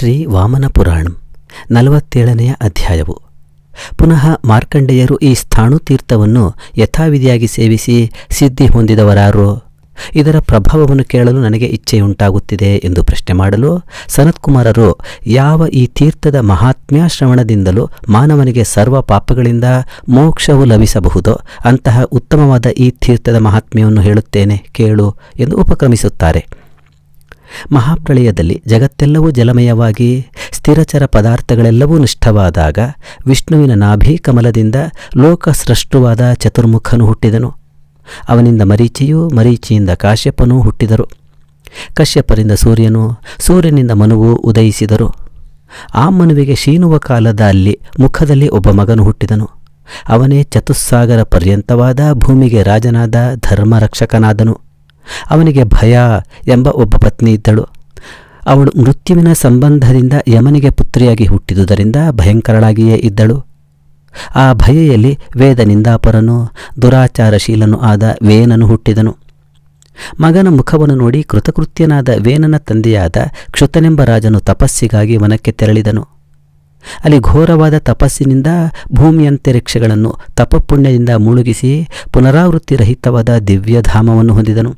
ಶ್ರೀ ವಾಮನ ಪುರಾಣಂ 47ನೆಯ ಅಧ್ಯಾಯವು. ಪುನಃ ಮಾರ್ಕಂಡೇಯರು ಈ ಸ್ಥಾಣುತೀರ್ಥವನ್ನು ಯಥಾವಿಧಿಯಾಗಿ ಸೇವಿಸಿ ಸಿದ್ಧಿ ಹೊಂದಿದವರಾರೋ, ಇದರ ಪ್ರಭಾವವನ್ನು ಕೇಳಲು ನನಗೆ ಇಚ್ಛೆಯುಂಟಾಗುತ್ತಿದೆ ಎಂದು ಪ್ರಶ್ನೆ ಮಾಡಲು, ಸನತ್ಕುಮಾರರು ಯಾವ ಈ ತೀರ್ಥದ ಮಹಾತ್ಮ್ಯ ಶ್ರವಣದಿಂದಲೂ ಮಾನವನಿಗೆ ಸರ್ವ ಪಾಪಗಳಿಂದ ಮೋಕ್ಷವು ಲಭಿಸಬಹುದೋ ಅಂತಹ ಉತ್ತಮವಾದ ಈ ತೀರ್ಥದ ಮಹಾತ್ಮ್ಯವನ್ನು ಹೇಳುತ್ತೇನೆ ಕೇಳು ಎಂದು ಉಪಕ್ರಮಿಸುತ್ತಾರೆ. ಮಹಾಪ್ರಳಯದಲ್ಲಿ ಜಗತ್ತೆಲ್ಲವೂ ಜಲಮಯವಾಗಿ ಸ್ಥಿರಚರ ಪದಾರ್ಥಗಳೆಲ್ಲವೂ ನಷ್ಟವಾದಾಗ ವಿಷ್ಣುವಿನ ನಾಭಿ ಕಮಲದಿಂದ ಲೋಕ ಸೃಷ್ಟುವಾದ ಚತುರ್ಮುಖನು ಹುಟ್ಟಿದನು. ಅವನಿಂದ ಮರೀಚಿಯೂ, ಮರೀಚಿಯಿಂದ ಕಾಶ್ಯಪನೂ ಹುಟ್ಟಿದರು. ಕಶ್ಯಪರಿಂದ ಸೂರ್ಯನು, ಸೂರ್ಯನಿಂದ ಮನುವು ಉದಯಿಸಿದರು. ಆ ಮನುವಿಗೆ ಶೀನುವ ಕಾಲದ ಅಲ್ಲಿ ಮುಖದಲ್ಲಿ ಒಬ್ಬ ಮಗನು ಹುಟ್ಟಿದನು. ಅವನೇ ಚತುಸ್ಸಾಗರ ಪರ್ಯಂತವಾದ ಭೂಮಿಗೆ ರಾಜನಾದ ಧರ್ಮರಕ್ಷಕನಾದನು. ಅವನಿಗೆ ಭಯ ಎಂಬ ಒಬ್ಬ ಪತ್ನಿ ಇದ್ದಳು. ಅವಳು ಮೃತ್ಯುವಿನ ಸಂಬಂಧದಿಂದ ಯಮನಿಗೆ ಪುತ್ರಿಯಾಗಿ ಹುಟ್ಟಿದುದರಿಂದ ಭಯಂಕರಳಾಗಿಯೇ ಇದ್ದಳು. ಆ ಭಯೆಯಲ್ಲಿ ವೇದ ನಿಂದಾಪರನು ದುರಾಚಾರಶೀಲನು ಆದ ವೇನನು ಹುಟ್ಟಿದನು. ಮಗನ ಮುಖವನ್ನು ನೋಡಿ ಕೃತಕೃತ್ಯನಾದ ವೇನನ ತಂದೆಯಾದ ಕ್ಷುತನೆಂಬ ರಾಜನು ತಪಸ್ಸಿಗಾಗಿ ವನಕ್ಕೆ ತೆರಳಿದನು. ಅಲ್ಲಿ ಘೋರವಾದ ತಪಸ್ಸಿನಿಂದ ಭೂಮಿಯಂತರಿಕ್ಷಗಳನ್ನು ತಪಪುಣ್ಯದಿಂದ ಮುಳುಗಿಸಿ ಪುನರಾವೃತ್ತಿರಹಿತವಾದ ದಿವ್ಯಧಾಮವನ್ನು ಹೊಂದಿದನು.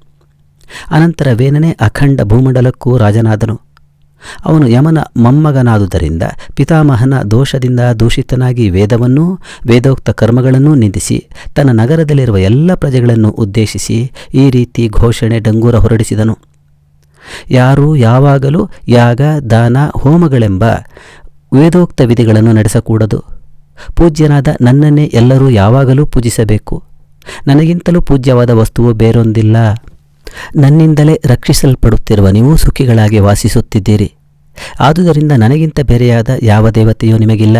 ಅನಂತರ ವೇನನೇ ಅಖಂಡ ಭೂಮಂಡಲಕ್ಕೂ ರಾಜನಾದನು. ಅವನು ಯಮನ ಮೊಮ್ಮಗನಾದುದರಿಂದ ಪಿತಾಮಹನ ದೋಷದಿಂದ ದೂಷಿತನಾಗಿ ವೇದವನ್ನೂ ವೇದೋಕ್ತ ಕರ್ಮಗಳನ್ನೂ ನಿಂದಿಸಿ ತನ್ನ ನಗರದಲ್ಲಿರುವ ಎಲ್ಲ ಪ್ರಜೆಗಳನ್ನು ಉದ್ದೇಶಿಸಿ ಈ ರೀತಿ ಘೋಷಣೆ ಡಂಗೂರ ಹೊರಡಿಸಿದನು. ಯಾರೂ ಯಾವಾಗಲೂ ಯಾಗ, ದಾನ, ಹೋಮಗಳೆಂಬ ವೇದೋಕ್ತ ವಿಧಿಗಳನ್ನು ನಡೆಸಕೂಡದು. ಪೂಜ್ಯನಾದ ನನ್ನನ್ನೇ ಎಲ್ಲರೂ ಯಾವಾಗಲೂ ಪೂಜಿಸಬೇಕು. ನನಗಿಂತಲೂ ಪೂಜ್ಯವಾದ ವಸ್ತುವು ಬೇರೊಂದಿಲ್ಲ. ನನ್ನಿಂದಲೇ ರಕ್ಷಿಸಲ್ಪಡುತ್ತಿರುವ ನೀವು ಸುಖಿಗಳಾಗಿ ವಾಸಿಸುತ್ತಿದ್ದೀರಿ. ಆದುದರಿಂದ ನನಗಿಂತ ಬೇರೆಯಾದ ಯಾವ ದೇವತೆಯೂ ನಿಮಗಿಲ್ಲ.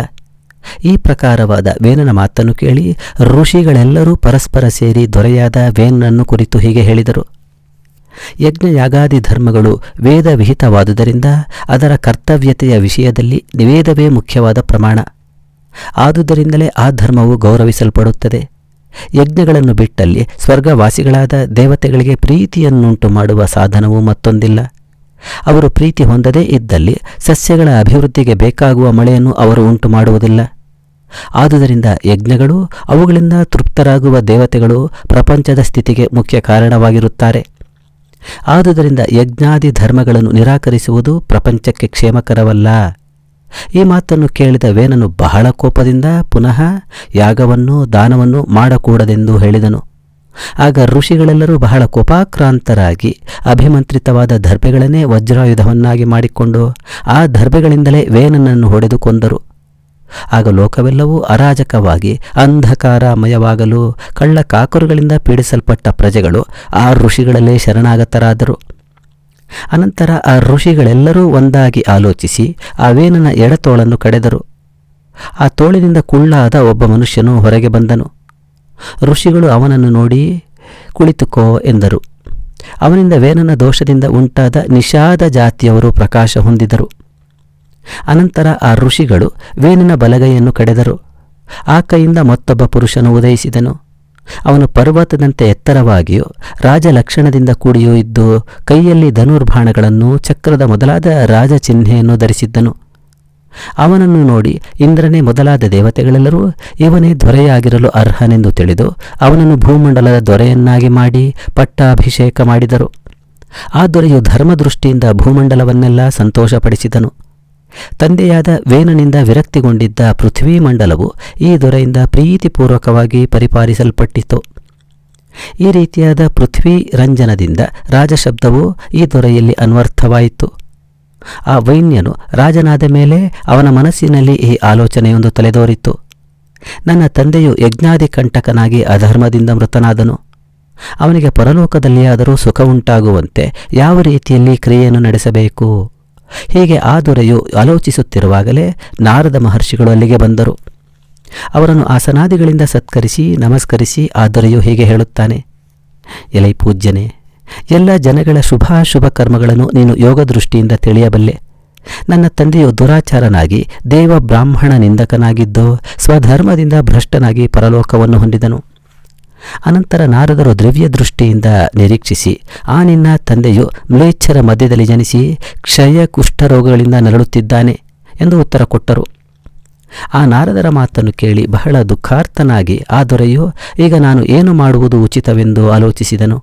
ಈ ಪ್ರಕಾರವಾದ ವೇನನ ಮಾತನ್ನು ಕೇಳಿ ಋಷಿಗಳೆಲ್ಲರೂ ಪರಸ್ಪರ ಸೇರಿ ದೊರೆಯಾದ ವೇನನನ್ನು ಕುರಿತು ಹೀಗೆ ಹೇಳಿದರು. ಯಜ್ಞಯಾಗಾದಿ ಧರ್ಮಗಳು ವೇದ ವಿಹಿತವಾದುದರಿಂದ ಅದರ ಕರ್ತವ್ಯತೆಯ ವಿಷಯದಲ್ಲಿ ವೇದವೇ ಮುಖ್ಯವಾದ ಪ್ರಮಾಣ. ಆದುದರಿಂದಲೇ ಆ ಧರ್ಮವು ಗೌರವಿಸಲ್ಪಡುತ್ತದೆ. ಯಜ್ಞಗಳನ್ನು ಬಿಟ್ಟಲ್ಲಿ ಸ್ವರ್ಗವಾಸಿಗಳಾದ ದೇವತೆಗಳಿಗೆ ಪ್ರೀತಿಯನ್ನುಂಟು ಮಾಡುವ ಸಾಧನವೂ ಮತ್ತೊಂದಿಲ್ಲ. ಅವರು ಪ್ರೀತಿ ಹೊಂದದೇ ಇದ್ದಲ್ಲಿ ಸಸ್ಯಗಳ ಅಭಿವೃದ್ಧಿಗೆ ಬೇಕಾಗುವ ಮಳೆಯನ್ನು ಅವರು ಉಂಟು ಮಾಡುವುದಿಲ್ಲ. ಆದುದರಿಂದ ಯಜ್ಞಗಳು, ಅವುಗಳಿಂದ ತೃಪ್ತರಾಗುವ ದೇವತೆಗಳು ಪ್ರಪಂಚದ ಸ್ಥಿತಿಗೆ ಮುಖ್ಯ ಕಾರಣವಾಗಿರುತ್ತಾರೆ. ಆದುದರಿಂದ ಯಜ್ಞಾದಿ ಧರ್ಮಗಳನ್ನು ನಿರಾಕರಿಸುವುದು ಪ್ರಪಂಚಕ್ಕೆ ಕ್ಷೇಮಕರವಲ್ಲ. ಈ ಮಾತನ್ನು ಕೇಳಿದ ವೇನನು ಬಹಳ ಕೋಪದಿಂದ ಪುನಃ ಯಾಗವನ್ನು ದಾನವನ್ನು ಮಾಡಕೂಡದೆಂದು ಹೇಳಿದನು. ಆಗ ಋಷಿಗಳೆಲ್ಲರೂ ಬಹಳ ಕೋಪಾಕ್ರಾಂತರಾಗಿ ಅಭಿಮಂತ್ರಿತವಾದ ದರ್ಭೆಗಳನ್ನೇ ವಜ್ರಾಯುಧವನ್ನಾಗಿ ಮಾಡಿಕೊಂಡು ಆ ದರ್ಭೆಗಳಿಂದಲೇ ವೇನನನ್ನು ಹೊಡೆದು ಕೊಂದರು. ಆಗ ಲೋಕವೆಲ್ಲವೂ ಅರಾಜಕವಾಗಿ ಅಂಧಕಾರಮಯವಾಗಲು ಕಳ್ಳ ಕಾಕರುಗಳಿಂದ ಪೀಡಿಸಲ್ಪಟ್ಟ ಪ್ರಜೆಗಳು ಆ ಋಷಿಗಳಲ್ಲೇ ಶರಣಾಗತರಾದರು. ಅನಂತರ ಆ ಋಷಿಗಳೆಲ್ಲರೂ ಒಂದಾಗಿ ಆಲೋಚಿಸಿ ಆ ವೇನನ ಎಡತೋಳನ್ನು ಕಡೆದರು. ಆ ತೋಳಿನಿಂದ ಕುಳ್ಳಾದ ಒಬ್ಬ ಮನುಷ್ಯನು ಹೊರಗೆ ಬಂದನು. ಋಷಿಗಳು ಅವನನ್ನು ನೋಡಿ ಕುಳಿತುಕೋ ಎಂದರು. ಅವನಿಂದ ವೇನನ ದೋಷದಿಂದ ಉಂಟಾದ ನಿಷಾದ ಜಾತಿಯವರು ಪ್ರಕಾಶ ಹೊಂದಿದರು. ಅನಂತರ ಆ ಋಷಿಗಳು ವೇನನ ಬಲಗೈಯನ್ನು ಕಡೆದರು. ಆ ಕೈಯಿಂದ ಮತ್ತೊಬ್ಬ ಪುರುಷನು ಉದಯಿಸಿದನು. ಅವನು ಪರ್ವತದಂತೆ ಎತ್ತರವಾಗಿಯೂ ರಾಜಲಕ್ಷಣದಿಂದ ಕೂಡಿಯೂ ಇದ್ದು ಕೈಯಲ್ಲಿ ಧನುರ್ಬಾಣಗಳನ್ನು, ಚಕ್ರದ ಮೊದಲಾದ ರಾಜಚಿಹ್ನೆಯನ್ನು ಧರಿಸಿದ್ದನು. ಅವನನ್ನು ನೋಡಿ ಇಂದ್ರನೇ ಮೊದಲಾದ ದೇವತೆಗಳೆಲ್ಲರೂ ಇವನೇ ದೊರೆಯಾಗಿರಲು ಅರ್ಹನೆಂದು ತಿಳಿದು ಅವನನ್ನು ಭೂಮಂಡಲದ ದೊರೆಯನ್ನಾಗಿ ಮಾಡಿ ಪಟ್ಟಾಭಿಷೇಕ ಮಾಡಿದರು. ಆ ದೊರೆಯು ಧರ್ಮದೃಷ್ಟಿಯಿಂದ ಭೂಮಂಡಲವನ್ನೆಲ್ಲ ಸಂತೋಷಪಡಿಸಿದನು. ತಂದೆಯಾದ ವೇನನಿಂದ ವಿರಕ್ತಿಗೊಂಡಿದ್ದ ಪೃಥ್ವೀ ಮಂಡಲವು ಈ ದೊರೆಯಿಂದ ಪ್ರೀತಿಪೂರ್ವಕವಾಗಿ ಪರಿಪಾಲಿಸಲ್ಪಟ್ಟಿತು. ಈ ರೀತಿಯಾದ ಪೃಥ್ವೀ ರಂಜನದಿಂದ ರಾಜಶಬ್ದವು ಈ ದೊರೆಯಲ್ಲಿ ಅನ್ವರ್ಥವಾಯಿತು. ಆ ವೈನ್ಯನು ರಾಜನಾದ ಮೇಲೆ ಅವನ ಮನಸ್ಸಿನಲ್ಲಿ ಈ ಆಲೋಚನೆಯೊಂದು ತಲೆದೋರಿತು. ನನ್ನ ತಂದೆಯು ಯಜ್ಞಾದಿ ಕಂಟಕನಾಗಿ ಅಧರ್ಮದಿಂದ ಮೃತನಾದನು. ಅವನಿಗೆ ಪರಲೋಕದಲ್ಲಿಯಾದರೂ ಸುಖ ಉಂಟಾಗುವಂತೆ ಯಾವ ರೀತಿಯಲ್ಲಿ ಕ್ರಿಯೆಯನ್ನು ನಡೆಸಬೇಕು? ಹೀಗೆ ಆ ದೊರೆಯು ಆಲೋಚಿಸುತ್ತಿರುವಾಗಲೇ ನಾರದ ಮಹರ್ಷಿಗಳು ಅಲ್ಲಿಗೆ ಬಂದರು. ಅವರನ್ನು ಆಸನಾದಿಗಳಿಂದ ಸತ್ಕರಿಸಿ ನಮಸ್ಕರಿಸಿ ಆ ದೊರೆಯು ಹೀಗೆ ಹೇಳುತ್ತಾನೆ. ಎಲೈ ಪೂಜ್ಯನೇ, ಎಲ್ಲ ಜನಗಳ ಶುಭಾಶುಭ ಕರ್ಮಗಳನ್ನು ನೀನು ಯೋಗ ದೃಷ್ಟಿಯಿಂದ ತಿಳಿಯಬಲ್ಲೆ. ನನ್ನ ತಂದೆಯು ದುರಾಚಾರನಾಗಿ ದೇವ ಬ್ರಾಹ್ಮಣ ನಿಂದಕನಾಗಿದ್ದು ಸ್ವಧರ್ಮದಿಂದ ಭ್ರಷ್ಟನಾಗಿ ಪರಲೋಕವನ್ನು ಹೊಂದಿದನು. ಅನಂತರ ನಾರದರು ದ್ರವ್ಯ ದೃಷ್ಟಿಯಿಂದ ನಿರೀಕ್ಷಿಸಿ, ಆ ನಿನ್ನ ತಂದೆಯು ಮ್ಲೇಚ್ಛರ ಮಧ್ಯದಲ್ಲಿ ಜನಿಸಿ ಕ್ಷಯ ಕುಷ್ಠರೋಗಗಳಿಂದ ನರಳುತ್ತಿದ್ದಾನೆ ಎಂದು ಉತ್ತರ ಕೊಟ್ಟರು. ಆ ನಾರದರ ಮಾತನ್ನು ಕೇಳಿ ಬಹಳ ದುಃಖಾರ್ತನಾಗಿ ಆ ದೊರೆಯು ಈಗ ನಾನು ಏನು ಮಾಡುವುದು ಉಚಿತವೆಂದು ಆಲೋಚಿಸಿದನು.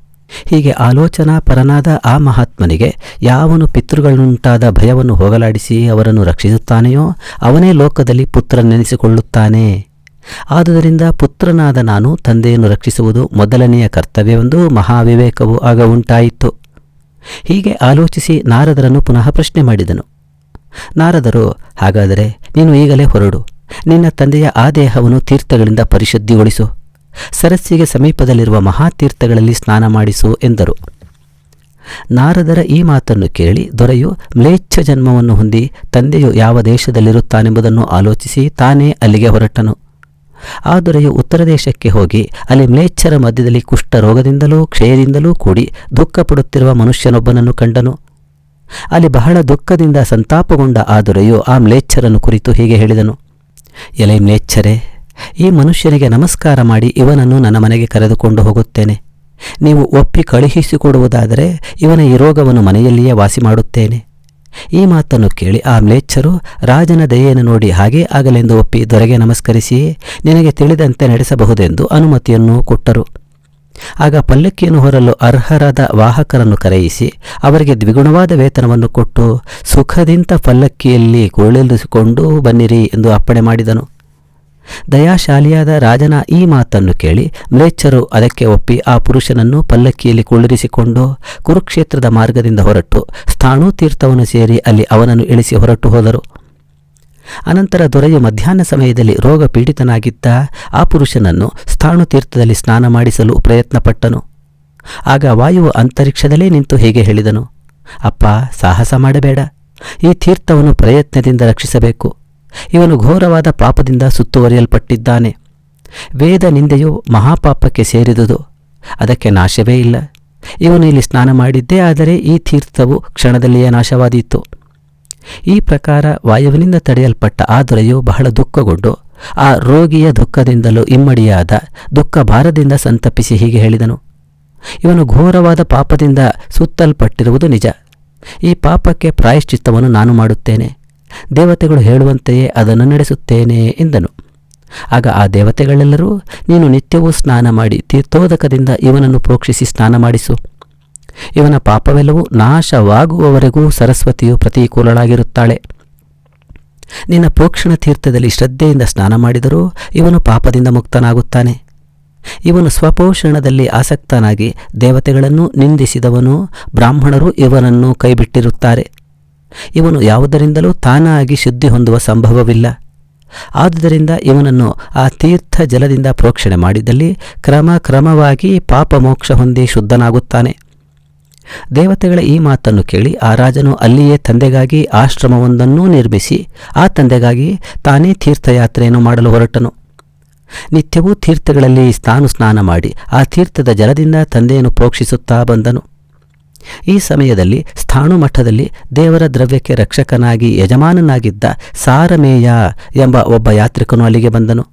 ಹೀಗೆ ಆಲೋಚನಾ ಪರನಾದ ಆ ಮಹಾತ್ಮನಿಗೆ ಯಾವನು ಪಿತೃಗಳುಂಟಾದ ಭಯವನ್ನು ಹೋಗಲಾಡಿಸಿ ಅವರನ್ನು ರಕ್ಷಿಸುತ್ತಾನೆಯೋ ಅವನೇ ಲೋಕದಲ್ಲಿ ಪುತ್ರನೆನಿಸಿಕೊಳ್ಳುತ್ತಾನೆ. ಆದುದರಿಂದ ಪುತ್ರನಾದ ನಾನು ತಂದೆಯನ್ನು ರಕ್ಷಿಸುವುದು ಮೊದಲನೆಯ ಕರ್ತವ್ಯವೆಂದು ಮಹಾವಿವೇಕವು ಆಗ ಉಂಟಾಯಿತು. ಹೀಗೆ ಆಲೋಚಿಸಿ ನಾರದರನ್ನು ಪುನಃ ಪ್ರಶ್ನೆ ಮಾಡಿದನು. ನಾರದರು, ಹಾಗಾದರೆ ನೀನು ಈಗಲೇ ಹೊರಡು, ನಿನ್ನ ತಂದೆಯ ಆ ದೇಹವನ್ನು ತೀರ್ಥಗಳಿಂದ ಪರಿಶುದ್ಧಿಗೊಳಿಸು, ಸರಸ್ಸಿಗೆ ಸಮೀಪದಲ್ಲಿರುವ ಮಹಾತೀರ್ಥಗಳಲ್ಲಿ ಸ್ನಾನ ಮಾಡಿಸು ಎಂದರು. ನಾರದರ ಈ ಮಾತನ್ನು ಕೇಳಿ ದೊರೆಯು ಮ್ಲೇಚ್ಛ ಜನ್ಮವನ್ನು ಹೊಂದಿ ತಂದೆಯು ಯಾವ ದೇಶದಲ್ಲಿರುತ್ತಾನೆಂಬುದನ್ನು ಆಲೋಚಿಸಿ ತಾನೇ ಅಲ್ಲಿಗೆ ಹೊರಟನು. ಆ ದೊರೆಯು ಉತ್ತರ ದೇಶಕ್ಕೆ ಹೋಗಿ ಅಲ್ಲಿ ಮ್ಲೇಚ್ಛರ ಮಧ್ಯದಲ್ಲಿ ಕುಷ್ಠರೋಗದಿಂದಲೂ ಕ್ಷಯದಿಂದಲೂ ಕೂಡಿ ದುಃಖಪಡುತ್ತಿರುವ ಮನುಷ್ಯನೊಬ್ಬನನ್ನು ಕಂಡನು. ಅಲ್ಲಿ ಬಹಳ ದುಃಖದಿಂದ ಸಂತಾಪಗೊಂಡ ಆ ದೊರೆಯು ಆ ಮ್ಲೇಚ್ಛರನ್ನು ಕುರಿತು ಹೀಗೆ ಹೇಳಿದನು. ಎಲೆ ಮ್ಲೇಚ್ಛರೇ, ಈ ಮನುಷ್ಯನಿಗೆ ನಮಸ್ಕಾರ ಮಾಡಿ ಇವನನ್ನು ನನ್ನ ಮನೆಗೆ ಕರೆದುಕೊಂಡು ಹೋಗುತ್ತೇನೆ. ನೀವು ಒಪ್ಪಿ ಕಳುಹಿಸಿಕೊಡುವುದಾದರೆ ಇವನ ಈ ರೋಗವನ್ನು ಮನೆಯಲ್ಲಿಯೇ ವಾಸಿ ಮಾಡುತ್ತೇನೆ. ಈ ಮಾತನ್ನು ಕೇಳಿ ಆ ಮ್ಲೇಚ್ಛರು ರಾಜನ ದಯೆಯನ್ನು ನೋಡಿ ಹಾಗೇ ಆಗಲೆಂದು ಒಪ್ಪಿ ದೊರೆಗೆ ನಮಸ್ಕರಿಸಿ ನಿನಗೆ ತಿಳಿದಂತೆ ನಡೆಸಬಹುದೆಂದು ಅನುಮತಿಯನ್ನು ಕೊಟ್ಟರು. ಆಗ ಪಲ್ಲಕ್ಕಿಯನ್ನು ಹೊರಲು ಅರ್ಹರಾದ ವಾಹಕರನ್ನು ಕರೆಯಿಸಿ ಅವರಿಗೆ ದ್ವಿಗುಣವಾದ ವೇತನವನ್ನು ಕೊಟ್ಟು ಸುಖದಿಂದ ಪಲ್ಲಕ್ಕಿಯಲ್ಲಿ ಕುಳ್ಳಿರಿಸಿಕೊಂಡು ಬನ್ನಿರಿ ಎಂದು ಅಪ್ಪಣೆ ಮಾಡಿದನು. ದಯಾಶಾಲಿಯಾದ ರಾಜನ ಈ ಮಾತನ್ನು ಕೇಳಿ ಮ್ಲೇಚ್ಛರು ಅದಕ್ಕೆ ಒಪ್ಪಿ ಆ ಪುರುಷನನ್ನು ಪಲ್ಲಕ್ಕಿಯಲ್ಲಿ ಕುಳ್ಳಿರಿಸಿಕೊಂಡು ಕುರುಕ್ಷೇತ್ರದ ಮಾರ್ಗದಿಂದ ಹೊರಟು ಸ್ಥಾಣುತೀರ್ಥವನ್ನು ಸೇರಿ ಅಲ್ಲಿ ಅವನನ್ನು ಇಳಿಸಿ ಹೊರಟು ಹೋದರು. ಅನಂತರ ದೊರೆಯು ಮಧ್ಯಾಹ್ನ ಸಮಯದಲ್ಲಿ ರೋಗ ಪೀಡಿತನಾಗಿದ್ದ ಆ ಪುರುಷನನ್ನು ಸ್ಥಾಣುತೀರ್ಥದಲ್ಲಿ ಸ್ನಾನ ಮಾಡಿಸಲು ಪ್ರಯತ್ನಪಟ್ಟನು. ಆಗ ವಾಯುವು ಅಂತರಿಕ್ಷದಲ್ಲೇ ನಿಂತು ಹೀಗೆ ಹೇಳಿದನು, ಅಪ್ಪ, ಸಾಹಸ ಮಾಡಬೇಡ, ಈ ತೀರ್ಥವನ್ನು ಪ್ರಯತ್ನದಿಂದ ರಕ್ಷಿಸಬೇಕು. ಇವನು ಘೋರವಾದ ಪಾಪದಿಂದ ಸುತ್ತುವರಿಯಲ್ಪಟ್ಟಿದ್ದಾನೆ. ವೇದ ನಿಂದೆಯು ಮಹಾಪಾಪಕ್ಕೆ ಸೇರಿದುದು, ಅದಕ್ಕೆ ನಾಶವೇ ಇಲ್ಲ. ಇವನು ಇಲ್ಲಿ ಸ್ನಾನ ಮಾಡಿದ್ದೇ ಆದರೆ ಈ ತೀರ್ಥವು ಕ್ಷಣದಲ್ಲಿಯೇ ನಾಶವಾದೀತು. ಈ ಪ್ರಕಾರ ವಾಯುವಿನಿಂದ ತಡೆಯಲ್ಪಟ್ಟ ಆ ದೊರೆಯು ಬಹಳ ದುಃಖಗೊಂಡು ಆ ರೋಗಿಯ ದುಃಖದಿಂದಲೂ ಇಮ್ಮಡಿಯಾದ ದುಃಖ ಭಾರದಿಂದ ಸಂತಪಿಸಿ ಹೀಗೆ ಹೇಳಿದನು, ಇವನು ಘೋರವಾದ ಪಾಪದಿಂದ ಸುತ್ತಲ್ಪಟ್ಟಿರುವುದು ನಿಜ. ಈ ಪಾಪಕ್ಕೆ ಪ್ರಾಯಶ್ಚಿತ್ತವನ್ನು ನಾನು ಮಾಡುತ್ತೇನೆ. ದೇವತೆಗಳು ಹೇಳುವಂತೆಯೇ ಅದನ್ನು ನಡೆಸುತ್ತೇನೆ ಎಂದನು. ಆಗ ಆ ದೇವತೆಗಳೆಲ್ಲರೂ, ನೀನು ನಿತ್ಯವೂ ಸ್ನಾನ ಮಾಡಿ ತೀರ್ಥೋದಕದಿಂದ ಇವನನ್ನು ಪ್ರೋಕ್ಷಿಸಿ ಸ್ನಾನ ಮಾಡಿಸು. ಇವನ ಪಾಪವೆಲ್ಲವೂ ನಾಶವಾಗುವವರೆಗೂ ಸರಸ್ವತಿಯು ಪ್ರತಿಕೂಲಳಾಗಿರುತ್ತಾಳೆ. ನಿನ್ನ ಪ್ರೋಕ್ಷಣ ತೀರ್ಥದಲ್ಲಿ ಶ್ರದ್ಧೆಯಿಂದ ಸ್ನಾನ ಮಾಡಿದರೂ ಇವನು ಪಾಪದಿಂದ ಮುಕ್ತನಾಗುತ್ತಾನೆ. ಇವನು ಸ್ವಪೋಷಣದಲ್ಲಿ ಆಸಕ್ತನಾಗಿ ದೇವತೆಗಳನ್ನು ನಿಂದಿಸಿದವನು, ಬ್ರಾಹ್ಮಣರು ಇವನನ್ನು ಕೈಬಿಟ್ಟಿರುತ್ತಾರೆ. ಇವನು ಯಾವುದರಿಂದಲೂ ತಾನಾಗಿ ಶುದ್ಧಿ ಹೊಂದುವ ಸಂಭವವಿಲ್ಲ. ಆದುದರಿಂದ ಇವನನ್ನು ಆ ತೀರ್ಥ ಜಲದಿಂದ ಪ್ರೋಕ್ಷಣೆ ಮಾಡಿದಲ್ಲಿ ಕ್ರಮವಾಗಿ ಪಾಪ ಮೋಕ್ಷ ಹೊಂದಿ ಶುದ್ಧನಾಗುತ್ತಾನೆ. ದೇವತೆಗಳ ಈ ಮಾತನ್ನು ಕೇಳಿ ಆ ರಾಜನು ಅಲ್ಲಿಯೇ ತಂದೆಗಾಗಿ ಆಶ್ರಮವೊಂದನ್ನೂ ನಿರ್ಮಿಸಿ ಆ ತಂದೆಗಾಗಿ ತಾನೇ ತೀರ್ಥಯಾತ್ರೆಯನ್ನು ಮಾಡಲು ಹೊರಟನು. ನಿತ್ಯವೂ ತೀರ್ಥಗಳಲ್ಲಿ ಸ್ನಾನ ಮಾಡಿ ಆ ತೀರ್ಥದ ಜಲದಿಂದ ತಂದೆಯನ್ನು ಪ್ರೋಕ್ಷಿಸುತ್ತಾ ಬಂದನು. ಈ ಸಮಯದಲ್ಲಿ ಸ್ಥಾಣು ಮಠದಲ್ಲಿ ದೇವರ ದ್ರವ್ಯಕ್ಕೆ ರಕ್ಷಕನಾಗಿ ಯಜಮಾನನಾಗಿದ್ದ ಸಾರಮೇಯ ಎಂಬ ಒಬ್ಬ ಯಾತ್ರಿಕನು ಅಲ್ಲಿಗೆ ಬಂದನು.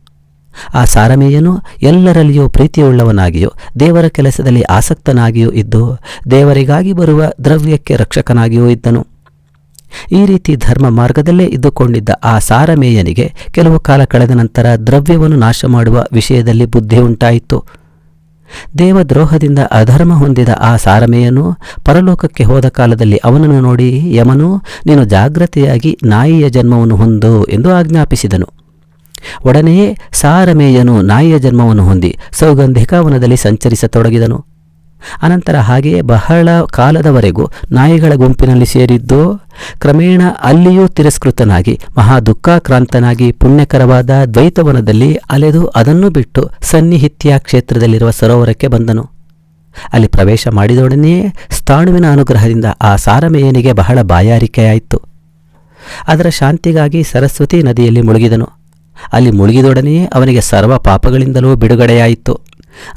ಆ ಸಾರಮೇಯನು ಎಲ್ಲರಲ್ಲಿಯೂ ಪ್ರೀತಿಯುಳ್ಳವನಾಗಿಯೂ ದೇವರ ಕೆಲಸದಲ್ಲಿ ಆಸಕ್ತನಾಗಿಯೂ ಇದ್ದು ದೇವರಿಗಾಗಿ ಬರುವ ದ್ರವ್ಯಕ್ಕೆ ರಕ್ಷಕನಾಗಿಯೂ ಇದ್ದನು. ಈ ರೀತಿ ಧರ್ಮ ಮಾರ್ಗದಲ್ಲೇ ಇದ್ದುಕೊಂಡಿದ್ದ ಆ ಸಾರಮೇಯನಿಗೆ ಕೆಲವು ಕಾಲ ಕಳೆದ ನಂತರ ದ್ರವ್ಯವನ್ನು ನಾಶ ಮಾಡುವ ವಿಷಯದಲ್ಲಿ ಬುದ್ಧಿ ಉಂಟಾಯಿತು. ದೇವದ್ರೋಹದಿಂದ ಅಧರ್ಮ ಹೊಂದಿದ ಆ ಸಾರಮೇಯನು ಪರಲೋಕಕ್ಕೆ ಹೋದ ಕಾಲದಲ್ಲಿ ಅವನನ್ನು ನೋಡಿ ಯಮನು, ನೀನು ಜಾಗ್ರತೆಯಾಗಿ ನಾಯಿಯ ಜನ್ಮವನ್ನು ಹೊಂದು ಎಂದು ಆಜ್ಞಾಪಿಸಿದನು. ಒಡನೆಯೇ ಸಾರಮೇಯನು ನಾಯಿಯ ಜನ್ಮವನ್ನು ಹೊಂದಿ ಸೌಗಂಧಿಕಾವನದಲ್ಲಿ ಸಂಚರಿಸತೊಡಗಿದನು. ಅನಂತರ ಹಾಗೆಯೇ ಬಹಳ ಕಾಲದವರೆಗೂ ನಾಯಿಗಳ ಗುಂಪಿನಲ್ಲಿ ಸೇರಿದ್ದು ಕ್ರಮೇಣ ಅಲ್ಲಿಯೂ ತಿರಸ್ಕೃತನಾಗಿ ಮಹಾ ದುಃಖಾಕ್ರಾಂತನಾಗಿ ಪುಣ್ಯಕರವಾದ ದ್ವೈತವನದಲ್ಲಿ ಅಲೆದು ಅದನ್ನು ಬಿಟ್ಟು ಸನ್ನಿಹಿತ್ಯ ಕ್ಷೇತ್ರದಲ್ಲಿರುವ ಸರೋವರಕ್ಕೆ ಬಂದನು. ಅಲ್ಲಿ ಪ್ರವೇಶ ಮಾಡಿದೊಡನೆಯೇ ಸ್ಥಾಣುವಿನ ಅನುಗ್ರಹದಿಂದ ಆ ಸಾರಮೇಯನಿಗೆ ಬಹಳ ಬಾಯಾರಿಕೆಯಾಯಿತು. ಅದರ ಶಾಂತಿಗಾಗಿ ಸರಸ್ವತಿ ನದಿಯಲ್ಲಿ ಮುಳುಗಿದನು. ಅಲ್ಲಿ ಮುಳುಗಿದೊಡನೆಯೇ ಅವನಿಗೆ ಸರ್ವ ಪಾಪಗಳಿಂದಲೂ ಬಿಡುಗಡೆಯಾಯಿತು.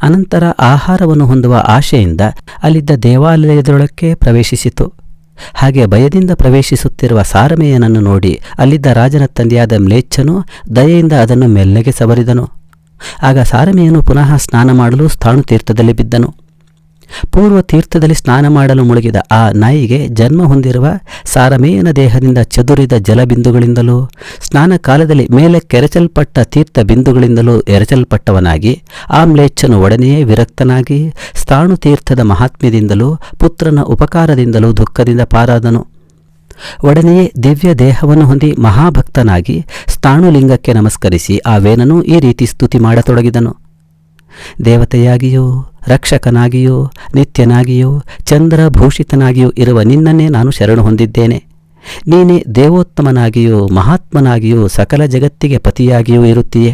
ಅನಂತರ ಆಹಾರವನ್ನು ಹೊಂದುವ ಆಶೆಯಿಂದ ಅಲ್ಲಿದ್ದ ದೇವಾಲಯದೊಳಕ್ಕೆ ಪ್ರವೇಶಿಸಿತು. ಹಾಗೆ ಭಯದಿಂದ ಪ್ರವೇಶಿಸುತ್ತಿರುವ ಸಾರಮೇಯನನ್ನು ನೋಡಿ ಅಲ್ಲಿದ್ದ ರಾಜನ ತಂದೆಯಾದ ಮ್ಲೇಚ್ಛನು ದಯೆಯಿಂದ ಅದನ್ನು ಮೆಲ್ಲಗೆ ಸವರಿದನು. ಆಗ ಸಾರಮೆಯನು ಪುನಃ ಸ್ನಾನ ಮಾಡಲು ಸ್ಥಾಣು ತೀರ್ಥದಲ್ಲಿ ಬಿದ್ದನು. ಪೂರ್ವ ತೀರ್ಥದಲ್ಲಿ ಸ್ನಾನ ಮಾಡಲು ಮುಳುಗಿದ ಆ ನಾಯಿಗೆ ಜನ್ಮ ಹೊಂದಿರುವ ಸಾರಮೇಯನ ದೇಹದಿಂದ ಚದುರಿದ ಜಲಬಿಂದುಗಳಿಂದಲೂ ಸ್ನಾನ ಕಾಲದಲ್ಲಿ ಮೇಲೆ ಕೆರಚಲ್ಪಟ್ಟ ತೀರ್ಥ ಬಿಂದುಗಳಿಂದಲೂ ಎರಚಲ್ಪಟ್ಟವನಾಗಿ ಆಮ್ಲೇಚ್ಛನು ಒಡನೆಯೇ ವಿರಕ್ತನಾಗಿ ಸ್ಥಾಣು ತೀರ್ಥದ ಮಹಾತ್ಮ್ಯದಿಂದಲೂ ಪುತ್ರನ ಉಪಕಾರದಿಂದಲೂ ದುಃಖದಿಂದ ಪಾರಾದನು. ಒಡನೆಯೇ ದಿವ್ಯ ದೇಹವನ್ನು ಹೊಂದಿ ಮಹಾಭಕ್ತನಾಗಿ ಸ್ಥಾಣುಲಿಂಗಕ್ಕೆ ನಮಸ್ಕರಿಸಿ ಆ ವೇನನು ಈ ರೀತಿ ಸ್ತುತಿ ಮಾಡತೊಡಗಿದನು. ದೇವತೆಯಾಗಿಯೂ ರಕ್ಷಕನಾಗಿಯೂ ನಿತ್ಯನಾಗಿಯೂ ಚಂದ್ರಭೂಷಿತನಾಗಿಯೂ ಇರುವ ನಿನ್ನನ್ನೇ ನಾನು ಶರಣು ಹೊಂದಿದ್ದೇನೆ. ನೀನೇ ದೇವೋತ್ತಮನಾಗಿಯೂ ಮಹಾತ್ಮನಾಗಿಯೂ ಸಕಲ ಜಗತ್ತಿಗೆ ಪತಿಯಾಗಿಯೂ ಇರುತ್ತೀಯೆ.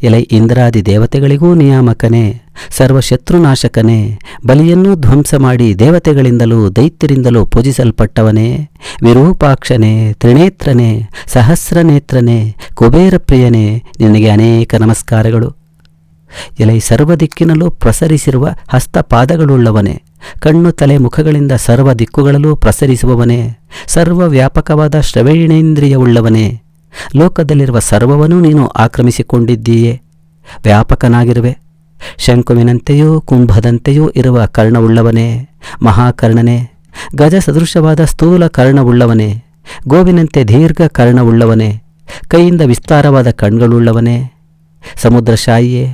ಎಲೈ ಇಂದ್ರಾದಿ ದೇವತೆಗಳಿಗೂ ನಿಯಾಮಕನೇ, ಸರ್ವಶತ್ರುನಾಶಕನೇ, ಬಲಿಯನ್ನೂ ಧ್ವಂಸ ಮಾಡಿ ದೇವತೆಗಳಿಂದಲೂ ದೈತ್ಯರಿಂದಲೂ ಪೂಜಿಸಲ್ಪಟ್ಟವನೇ, ವಿರೂಪಾಕ್ಷನೇ, ತ್ರಿನೇತ್ರನೇ, ಸಹಸ್ರನೇತ್ರನೇ, ಕುಬೇರಪ್ರಿಯನೇ, ನಿನಗೆ ಅನೇಕ ನಮಸ್ಕಾರಗಳು. ಎಲೈ ಸರ್ವ ದಿಕ್ಕಿನಲ್ಲೂ ಪ್ರಸರಿಸಿರುವ ಹಸ್ತಪಾದಗಳುಳ್ಳವನೇ, ಕಣ್ಣು ತಲೆ ಮುಖಗಳಿಂದ ಸರ್ವ ದಿಕ್ಕುಗಳಲ್ಲೂ ಪ್ರಸರಿಸುವವನೇ, ಸರ್ವ ವ್ಯಾಪಕವಾದ ಶ್ರವಣೇಂದ್ರಿಯವುಳ್ಳವನೇ, ಲೋಕದಲ್ಲಿರುವ ಸರ್ವವನ್ನೂ ನೀನು ಆಕ್ರಮಿಸಿಕೊಂಡಿದ್ದೀಯೇ, ವ್ಯಾಪಕನಾಗಿರುವೆ. ಶಂಕುವಿನಂತೆಯೂ ಕುಂಭದಂತೆಯೂ ಇರುವ ಕರ್ಣವುಳ್ಳವನೇ, ಮಹಾಕರ್ಣನೇ, ಗಜ ಸದೃಶವಾದ ಸ್ಥೂಲ ಕರ್ಣವುಳ್ಳವನೇ, ಗೋವಿನಂತೆ ದೀರ್ಘ ಕರ್ಣವುಳ್ಳವನೇ, ಕೈಯಿಂದ ವಿಸ್ತಾರವಾದ ಕಣ್ಗಳುಳ್ಳವನೇ, ಸಮುದ್ರಶಾಯಿಯೇ,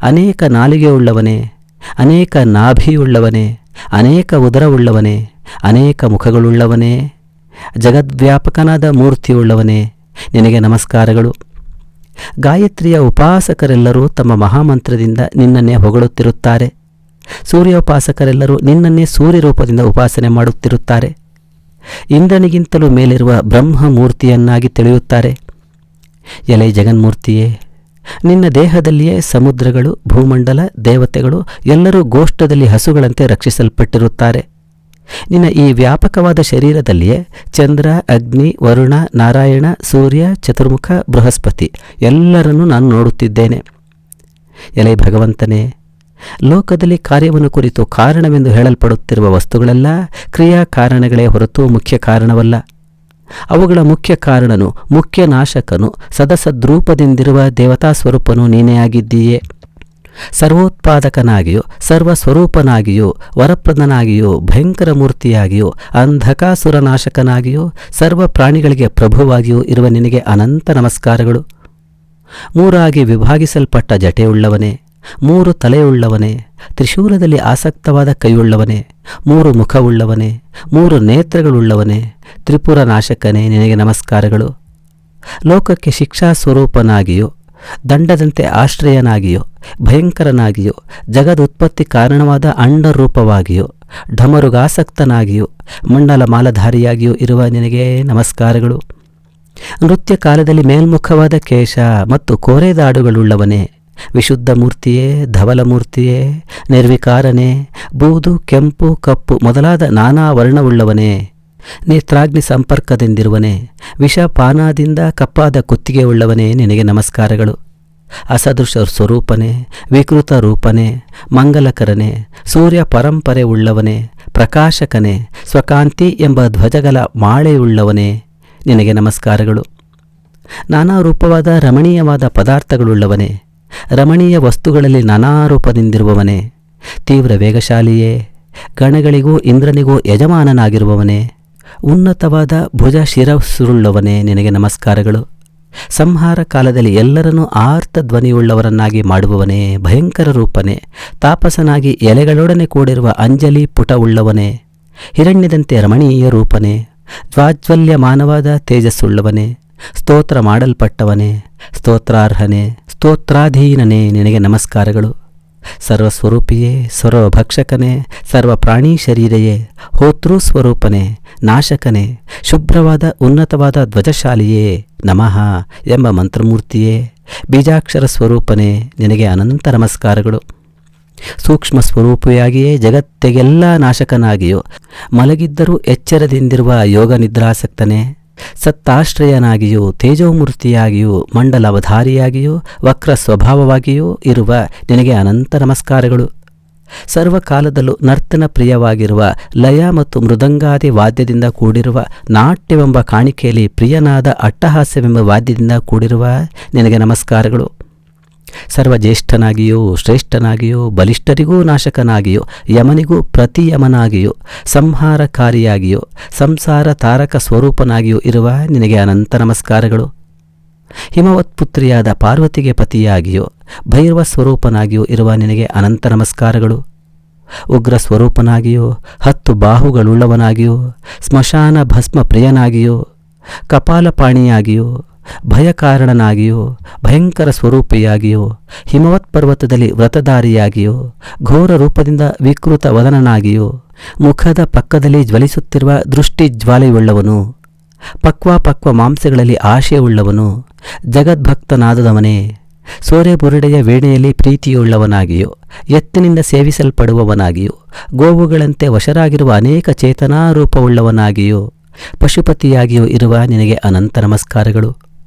ಅನೇಕ ನಾಲಿಗೆಯುಳ್ಳವನೇ, ಅನೇಕ ನಾಭಿಯುಳ್ಳವನೇ, ಅನೇಕ ಉದರವುಳ್ಳವನೇ, ಅನೇಕ ಮುಖಗಳುಳ್ಳವನೇ, ಜಗದ್ವ್ಯಾಪಕನಾದ ಮೂರ್ತಿಯುಳ್ಳವನೇ, ನಿನಗೆ ನಮಸ್ಕಾರಗಳು. ಗಾಯತ್ರಿಯ ಉಪಾಸಕರೆಲ್ಲರೂ ತಮ್ಮ ಮಹಾಮಂತ್ರದಿಂದ ನಿನ್ನನ್ನೇ ಹೊಗಳುತ್ತಿರುತ್ತಾರೆ. ಸೂರ್ಯೋಪಾಸಕರೆಲ್ಲರೂ ನಿನ್ನನ್ನೇ ಸೂರ್ಯರೂಪದಿಂದ ಉಪಾಸನೆ ಮಾಡುತ್ತಿರುತ್ತಾರೆ. ಇಂದ್ರನಿಗಿಂತಲೂ ಮೇಲಿರುವ ಬ್ರಹ್ಮಮೂರ್ತಿಯನ್ನಾಗಿ ತಿಳಿಯುತ್ತಾರೆ. ಎಲೈ ಜಗನ್ಮೂರ್ತಿಯೇ, ನಿನ್ನ ದೇಹದಲ್ಲಿಯೇ ಸಮುದ್ರಗಳು, ಭೂಮಂಡಲ, ದೇವತೆಗಳು ಎಲ್ಲರೂ ಗೋಷ್ಠದಲ್ಲಿ ಹಸುಗಳಂತೆ ರಕ್ಷಿಸಲ್ಪಟ್ಟಿರುತ್ತಾರೆ. ನಿನ್ನ ಈ ವ್ಯಾಪಕವಾದ ಶರೀರದಲ್ಲಿಯೇ ಚಂದ್ರ, ಅಗ್ನಿ, ವರುಣ, ನಾರಾಯಣ, ಸೂರ್ಯ, ಚತುರ್ಮುಖ, ಬೃಹಸ್ಪತಿ ಎಲ್ಲರನ್ನೂ ನಾನು ನೋಡುತ್ತಿದ್ದೇನೆ. ಎಲೈ ಭಗವಂತನೇ, ಲೋಕದಲ್ಲಿ ಕಾರ್ಯವನ್ನು ಕುರಿತು ಕಾರಣವೆಂದು ಹೇಳಲ್ಪಡುತ್ತಿರುವ ವಸ್ತುಗಳೆಲ್ಲ ಕ್ರಿಯಾಕಾರಣಗಳೇ ಹೊರತು ಮುಖ್ಯ ಕಾರಣವಲ್ಲ. ಅವುಗಳ ಮುಖ್ಯ ಕಾರಣನು, ಮುಖ್ಯ ನಾಶಕನು, ಸದಸದ್ರೂಪದಿಂದಿರುವ ದೇವತಾ ಸ್ವರೂಪನು ನೀನೇ ಆಗಿದ್ದೀಯೇ. ಸರ್ವೋತ್ಪಾದಕನಾಗಿಯೂ ಸರ್ವಸ್ವರೂಪನಾಗಿಯೂ ವರಪ್ರದನಾಗಿಯೂ ಭಯಂಕರ ಮೂರ್ತಿಯಾಗಿಯೂ ಅಂಧಕಾಸುರನಾಶಕನಾಗಿಯೂ ಸರ್ವ ಪ್ರಾಣಿಗಳಿಗೆ ಪ್ರಭುವಾಗಿಯೂ ಇರುವ ನಿನಗೆ ಅನಂತ ನಮಸ್ಕಾರಗಳು. ಮೂರಾಗಿ ವಿಭಾಗಿಸಲ್ಪಟ್ಟ ಜಟೆಯುಳ್ಳವನೇ, ಮೂರು ತಲೆಯುಳ್ಳವನೇ, ತ್ರಿಶೂಲದಲ್ಲಿ ಆಸಕ್ತವಾದ ಕೈಯುಳ್ಳವನೇ, ಮೂರು ಮುಖವುಳ್ಳವನೇ, ಮೂರು ನೇತ್ರಗಳುಳ್ಳವನೇ, ತ್ರಿಪುರ ನಾಶಕನೇ, ನಿನಗೆ ನಮಸ್ಕಾರಗಳು. ಲೋಕಕ್ಕೆ ಶಿಕ್ಷಾ ಸ್ವರೂಪನಾಗಿಯೂ ದಂಡದಂತೆ ಆಶ್ರಯನಾಗಿಯೂ ಭಯಂಕರನಾಗಿಯೂ ಜಗದುತ್ಪತ್ತಿ ಕಾರಣವಾದ ಅಂಡರೂಪವಾಗಿಯೂ ಢಮರುಗಾಸಕ್ತನಾಗಿಯೂ ಮಂಡಲ ಮಾಲಧಾರಿಯಾಗಿಯೂ ಇರುವ ನಿನಗೆ ನಮಸ್ಕಾರಗಳು. ನೃತ್ಯ ಕಾಲದಲ್ಲಿ ಮೇಲ್ಮುಖವಾದ ಕೇಶ ಮತ್ತು ಕೋರೆದಾಡುಗಳುಳ್ಳವನೇ, ವಿಶುದ್ಧ ಮೂರ್ತಿಯೇ, ಧವಲ ಮೂರ್ತಿಯೇ, ನಿರ್ವಿಕಾರನೇ, ಬೂದು, ಕೆಂಪು, ಕಪ್ಪು ಮೊದಲಾದ ನಾನಾ ವರ್ಣವುಳ್ಳವನೇ, ನೇತ್ರಾಗ್ನಿ ಸಂಪರ್ಕದಿಂದಿರುವನೇ, ವಿಷಪಾನಾದಿಂದ ಕಪ್ಪಾದ ಕುತ್ತಿಗೆ ಉಳ್ಳವನೇ, ನಿನಗೆ ನಮಸ್ಕಾರಗಳು. ಅಸದೃಶ ಸ್ವರೂಪನೇ, ವಿಕೃತ ರೂಪನೇ, ಮಂಗಲಕರನೇ, ಸೂರ್ಯ ಪರಂಪರೆ ಉಳ್ಳವನೇ, ಪ್ರಕಾಶಕನೇ, ಸ್ವಕಾಂತಿ ಎಂಬ ಧ್ವಜಗಳ ಮಾಳೆಯುಳ್ಳವನೇ, ನಿನಗೆ ನಮಸ್ಕಾರಗಳು. ನಾನಾ ರೂಪವಾದ ರಮಣೀಯವಾದ ಪದಾರ್ಥಗಳುಳ್ಳವನೇ, ರಮಣೀಯ ವಸ್ತುಗಳಲ್ಲಿ ನಾನಾ ರೂಪದಿಂದಿರುವವನೇ, ತೀವ್ರ ವೇಗಶಾಲಿಯೇ, ಗಣಗಳಿಗೂ ಇಂದ್ರನಿಗೂ ಯಜಮಾನನಾಗಿರುವವನೇ, ಉನ್ನತವಾದ ಭುಜ ಶಿರಸ್ಸುಳ್ಳವನೇ, ನಿನಗೆ ನಮಸ್ಕಾರಗಳು. ಸಂಹಾರ ಕಾಲದಲ್ಲಿ ಎಲ್ಲರನ್ನೂ ಆರ್ತ ಧ್ವನಿಯುಳ್ಳವರನ್ನಾಗಿ ಮಾಡುವವನೇ, ಭಯಂಕರ ರೂಪನೇ, ತಾಪಸನಾಗಿ ಎಲೆಗಳೊಡನೆ ಕೂಡಿರುವ ಅಂಜಲಿ ಪುಟವುಳ್ಳವನೇ, ಹಿರಣ್ಯದಂತೆ ರಮಣೀಯ ರೂಪನೇ, ಜ್ವಾಜ್ವಲ್ಯಮಾನವಾದ ತೇಜಸ್ಸುಳ್ಳವನೇ, ಸ್ತೋತ್ರ ಮಾಡಲ್ಪಟ್ಟವನೇ, ಸ್ತೋತ್ರಾರ್ಹನೇ, ಸ್ತೋತ್ರಾಧೀನನೇ, ನಿನಗೆ ನಮಸ್ಕಾರಗಳು. ಸರ್ವಸ್ವರೂಪಿಯೇ, ಸರ್ವಭಕ್ಷಕನೇ, ಸರ್ವ ಪ್ರಾಣಿ ಶರೀರೆಯೇ, ಹೋತೃ ಸ್ವರೂಪನೇ, ನಾಶಕನೇ, ಶುಭ್ರವಾದ ಉನ್ನತವಾದ ಧ್ವಜಶಾಲಿಯೇ, ನಮಃ ಎಂಬ ಮಂತ್ರಮೂರ್ತಿಯೇ, ಬೀಜಾಕ್ಷರ ಸ್ವರೂಪನೇ, ನಿನಗೆ ಅನಂತ ನಮಸ್ಕಾರಗಳು. ಸೂಕ್ಷ್ಮ ಸ್ವರೂಪಿಯಾಗಿಯೇ ಜಗತ್ತಿಗೆಲ್ಲ ನಾಶಕನಾಗಿಯೂ ಮಲಗಿದ್ದರೂ ಎಚ್ಚರದಿಂದಿರುವ ಯೋಗ ನಿದ್ರಾಸಕ್ತನೇ, ಸತ್ತಾಶ್ರಯನಾಗಿಯೂ ತೇಜೋಮೂರ್ತಿಯಾಗಿಯೂ ಮಂಡಲಾವಧಾರಿಯಾಗಿಯೂ ವಕ್ರ ಸ್ವಭಾವವಾಗಿಯೂ ಇರುವ ನಿನಗೆ ಅನಂತ ನಮಸ್ಕಾರಗಳು. ಸರ್ವಕಾಲದಲ್ಲೂ ನರ್ತನ ಪ್ರಿಯವಾಗಿರುವ ಲಯ ಮತ್ತು ಮೃದಂಗಾದಿ ವಾದ್ಯದಿಂದ ಕೂಡಿರುವ ನಾಟ್ಯವೆಂಬ ಕಾಣಿಕೆಯಲ್ಲಿ ಪ್ರಿಯನಾದ ಅಟ್ಟಹಾಸ್ಯವೆಂಬ ವಾದ್ಯದಿಂದ ಕೂಡಿರುವ ನಿನಗೆ ನಮಸ್ಕಾರಗಳು. ಸರ್ವಜ್ಯೇಷ್ಠನಾಗಿಯೂ ಶ್ರೇಷ್ಠನಾಗಿಯೂ ಬಲಿಷ್ಠರಿಗೂ ನಾಶಕನಾಗಿಯೂ ಯಮನಿಗೂ ಪ್ರತಿಯಮನಾಗಿಯೂ ಸಂಹಾರಕಾರಿಯಾಗಿಯೂ ಸಂಸಾರ ತಾರಕ ಸ್ವರೂಪನಾಗಿಯೂ ಇರುವ ನಿನಗೆ ಅನಂತ ನಮಸ್ಕಾರಗಳು. ಹಿಮವತ್ಪುತ್ರಿಯಾದ ಪಾರ್ವತಿಗೆ ಪತಿಯಾಗಿಯೂ ಭೈರವ ಸ್ವರೂಪನಾಗಿಯೂ ಇರುವ ನಿನಗೆ ಅನಂತ ನಮಸ್ಕಾರಗಳು. ಉಗ್ರ ಸ್ವರೂಪನಾಗಿಯೂ 10 ಬಾಹುಗಳುಳ್ಳವನಾಗಿಯೂ ಸ್ಮಶಾನ ಭಸ್ಮ ಪ್ರಿಯನಾಗಿಯೂ ಕಪಾಲಪಾಣಿಯಾಗಿಯೂ ಭಯಕಾರಣನಾಗಿಯೂ ಭಯಂಕರ ಸ್ವರೂಪಿಯಾಗಿಯೂ ಹಿಮವತ್ ಪರ್ವತದಲ್ಲಿ ವ್ರತಧಾರಿಯಾಗಿಯೂ ಘೋರ ರೂಪದಿಂದ ವಿಕೃತ ವದನನಾಗಿಯೂ ಮುಖದ ಪಕ್ಕದಲ್ಲಿ ಜ್ವಲಿಸುತ್ತಿರುವ ದೃಷ್ಟಿ ಜ್ವಾಲೆಯುಳ್ಳವನು, ಪಕ್ವ ಮಾಂಸಗಳಲ್ಲಿ ಆಶೆಯುಳ್ಳವನು, ಜಗದ್ಭಕ್ತನಾದವನೇ, ಸೋರೆ ಬುರುಡೆಯ ವೇಣೆಯಲ್ಲಿ ಪ್ರೀತಿಯುಳ್ಳವನಾಗಿಯೂ ಎತ್ತಿನಿಂದ ಸೇವಿಸಲ್ಪಡುವವನಾಗಿಯೂ ಗೋವುಗಳಂತೆ ವಶರಾಗಿರುವ ಅನೇಕ ಚೇತನಾರೂಪವುಳ್ಳವನಾಗಿಯೂ ಪಶುಪತಿಯಾಗಿಯೂ ಇರುವ ನಿನಗೆ ಅನಂತ ನಮಸ್ಕಾರಗಳು.